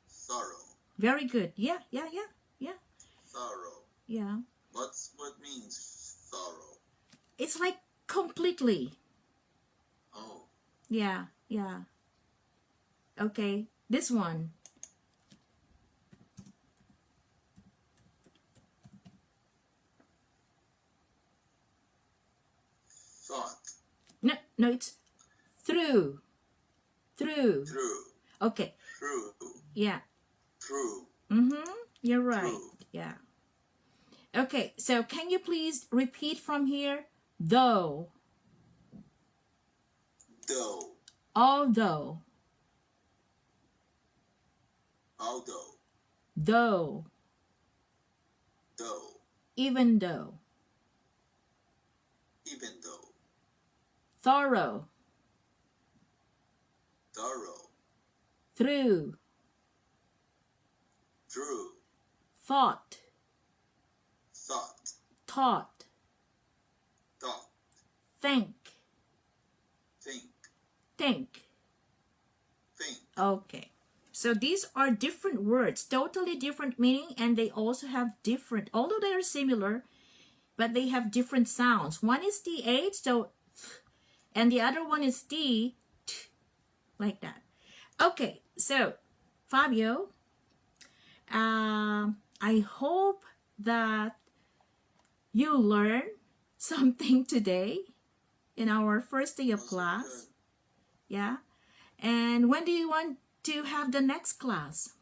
[SPEAKER 2] Thorough.
[SPEAKER 1] Very good. Yeah.
[SPEAKER 2] Thorough.
[SPEAKER 1] Yeah.
[SPEAKER 2] What means thorough?
[SPEAKER 1] It's like completely.
[SPEAKER 2] Oh.
[SPEAKER 1] Yeah. Okay. This one.
[SPEAKER 2] Thought.
[SPEAKER 1] No, it's through.
[SPEAKER 2] True.
[SPEAKER 1] Okay.
[SPEAKER 2] True.
[SPEAKER 1] Yeah.
[SPEAKER 2] True.
[SPEAKER 1] You're right.
[SPEAKER 2] True.
[SPEAKER 1] Yeah. Okay, so can you please repeat from here? Though.
[SPEAKER 2] Though.
[SPEAKER 1] Although.
[SPEAKER 2] Although.
[SPEAKER 1] Though.
[SPEAKER 2] Though.
[SPEAKER 1] Even though.
[SPEAKER 2] Even though.
[SPEAKER 1] Thorough.
[SPEAKER 2] Thorough.
[SPEAKER 1] Through.
[SPEAKER 2] True.
[SPEAKER 1] Thought.
[SPEAKER 2] Thought.
[SPEAKER 1] Taught.
[SPEAKER 2] Thought.
[SPEAKER 1] Think.
[SPEAKER 2] Think.
[SPEAKER 1] Think.
[SPEAKER 2] Think.
[SPEAKER 1] Okay. So these are different words, totally different meaning, and they also have different, although they are similar, but they have different sounds. One is the H, so, and the other one is the T, like that. Okay, so Fabio, I hope that you learn something today in our first day of class. Yeah. And when do you want to have the next class?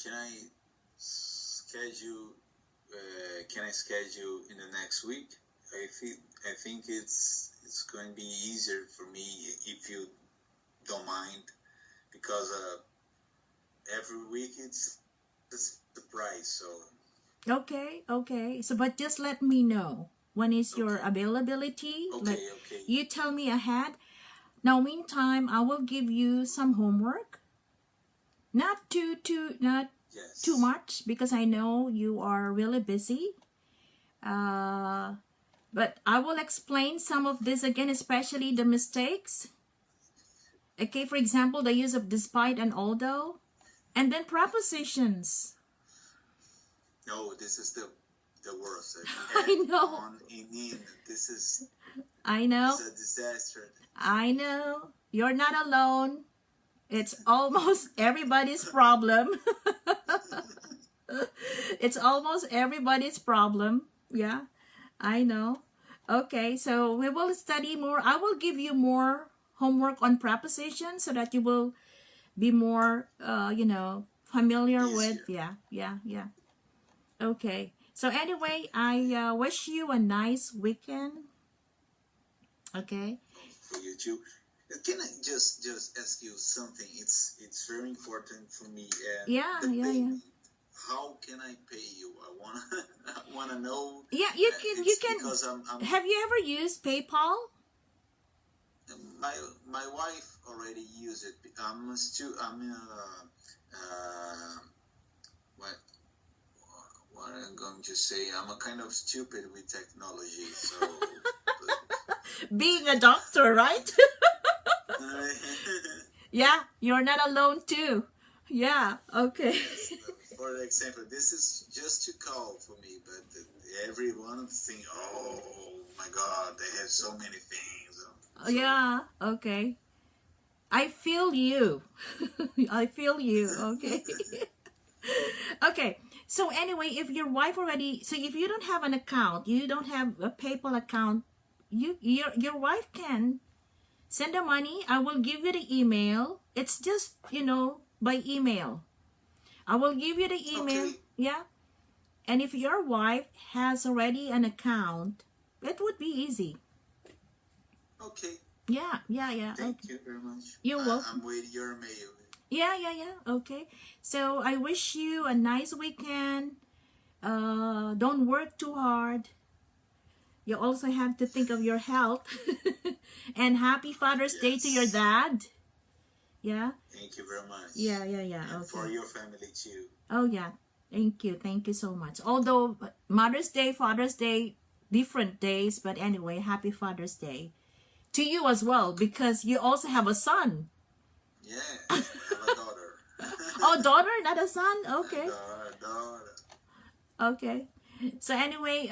[SPEAKER 2] Can I schedule? In the next week? I think it's going to be easier for me if you don't mind, because every week it's a surprise. So.
[SPEAKER 1] Okay. So, but just let me know when is your availability.
[SPEAKER 2] Okay.
[SPEAKER 1] You tell me ahead. Now, meantime, I will give you some homework. Not too much, because I know you are really busy. But I will explain some of this again, especially the mistakes. Okay, for example, the use of despite and although, and then prepositions.
[SPEAKER 2] No, this is the worst.
[SPEAKER 1] I know.
[SPEAKER 2] This is.
[SPEAKER 1] I know.
[SPEAKER 2] It's a disaster.
[SPEAKER 1] I know. You're not alone. It's almost everybody's problem. It's almost everybody's problem. Yeah, I know. Okay, so we will study more. I will give you more homework on prepositions so that you will be more, familiar with. Yeah. Okay. So anyway, I wish you a nice weekend. Okay.
[SPEAKER 2] For you too. Can I just ask you something? It's very important for me. And
[SPEAKER 1] Yeah,
[SPEAKER 2] the
[SPEAKER 1] yeah, yeah.
[SPEAKER 2] payment. How can I pay you? I wanna I wanna know.
[SPEAKER 1] Yeah, you can. You
[SPEAKER 2] It's
[SPEAKER 1] can.
[SPEAKER 2] because I'm
[SPEAKER 1] Have you ever used PayPal?
[SPEAKER 2] my my wife already used it. What what I'm going to say. I'm a kind of stupid with technology. So.
[SPEAKER 1] Being a doctor, right?
[SPEAKER 2] But,
[SPEAKER 1] Yeah, you're not alone too. Yeah. Okay.
[SPEAKER 2] yes, for example, this is just to call for me, but everyone think, oh my God, they have so many things. So
[SPEAKER 1] Yeah. Okay. I feel you. I feel you. Okay. Okay. So anyway, if your wife already, so if you don't have an account, you don't have a PayPal account, your wife can send the money. I will give you the email. It's just by email. I will give you the email.
[SPEAKER 2] okay,
[SPEAKER 1] Yeah. And if your wife has already an account, it would be easy.
[SPEAKER 2] okay.
[SPEAKER 1] Yeah. Yeah. Yeah.
[SPEAKER 2] Thank
[SPEAKER 1] Okay.
[SPEAKER 2] you very much.
[SPEAKER 1] You're welcome.
[SPEAKER 2] I'm waiting your mail.
[SPEAKER 1] Yeah. Yeah. Yeah. Okay. So I wish you a nice weekend. Don't work too hard. You also have to think of your health. And happy Father's Day to your
[SPEAKER 2] Yes.
[SPEAKER 1] dad. Yeah.
[SPEAKER 2] Thank you very much.
[SPEAKER 1] Yeah. Yeah. Yeah.
[SPEAKER 2] And for
[SPEAKER 1] Okay.
[SPEAKER 2] your family too.
[SPEAKER 1] Oh yeah. Thank you. Thank you so much. Although Mother's Day, Father's Day, different days, but anyway, happy Father's Day to you as well because you also have a son.
[SPEAKER 2] Yes, I have a daughter.
[SPEAKER 1] Oh, daughter, not a son. Okay.
[SPEAKER 2] Daughter.
[SPEAKER 1] Okay. So anyway,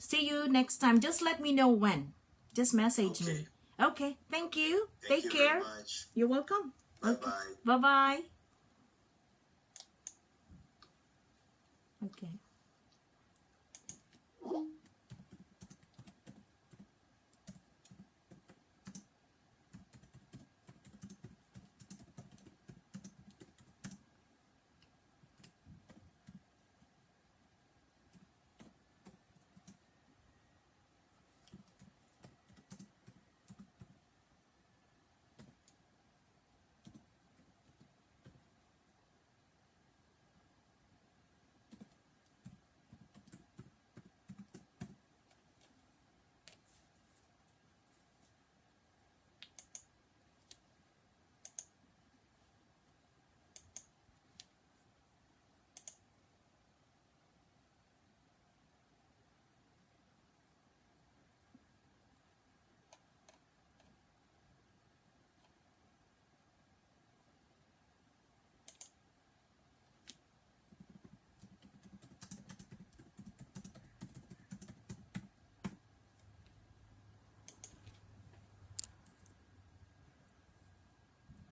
[SPEAKER 1] see you next time. Just let me know when. Just message
[SPEAKER 2] Okay.
[SPEAKER 1] me. Okay. Thank you.
[SPEAKER 2] Thank
[SPEAKER 1] Take
[SPEAKER 2] you
[SPEAKER 1] care.
[SPEAKER 2] very much.
[SPEAKER 1] You're welcome.
[SPEAKER 2] Bye
[SPEAKER 1] Okay.
[SPEAKER 2] bye.
[SPEAKER 1] Bye bye. Okay.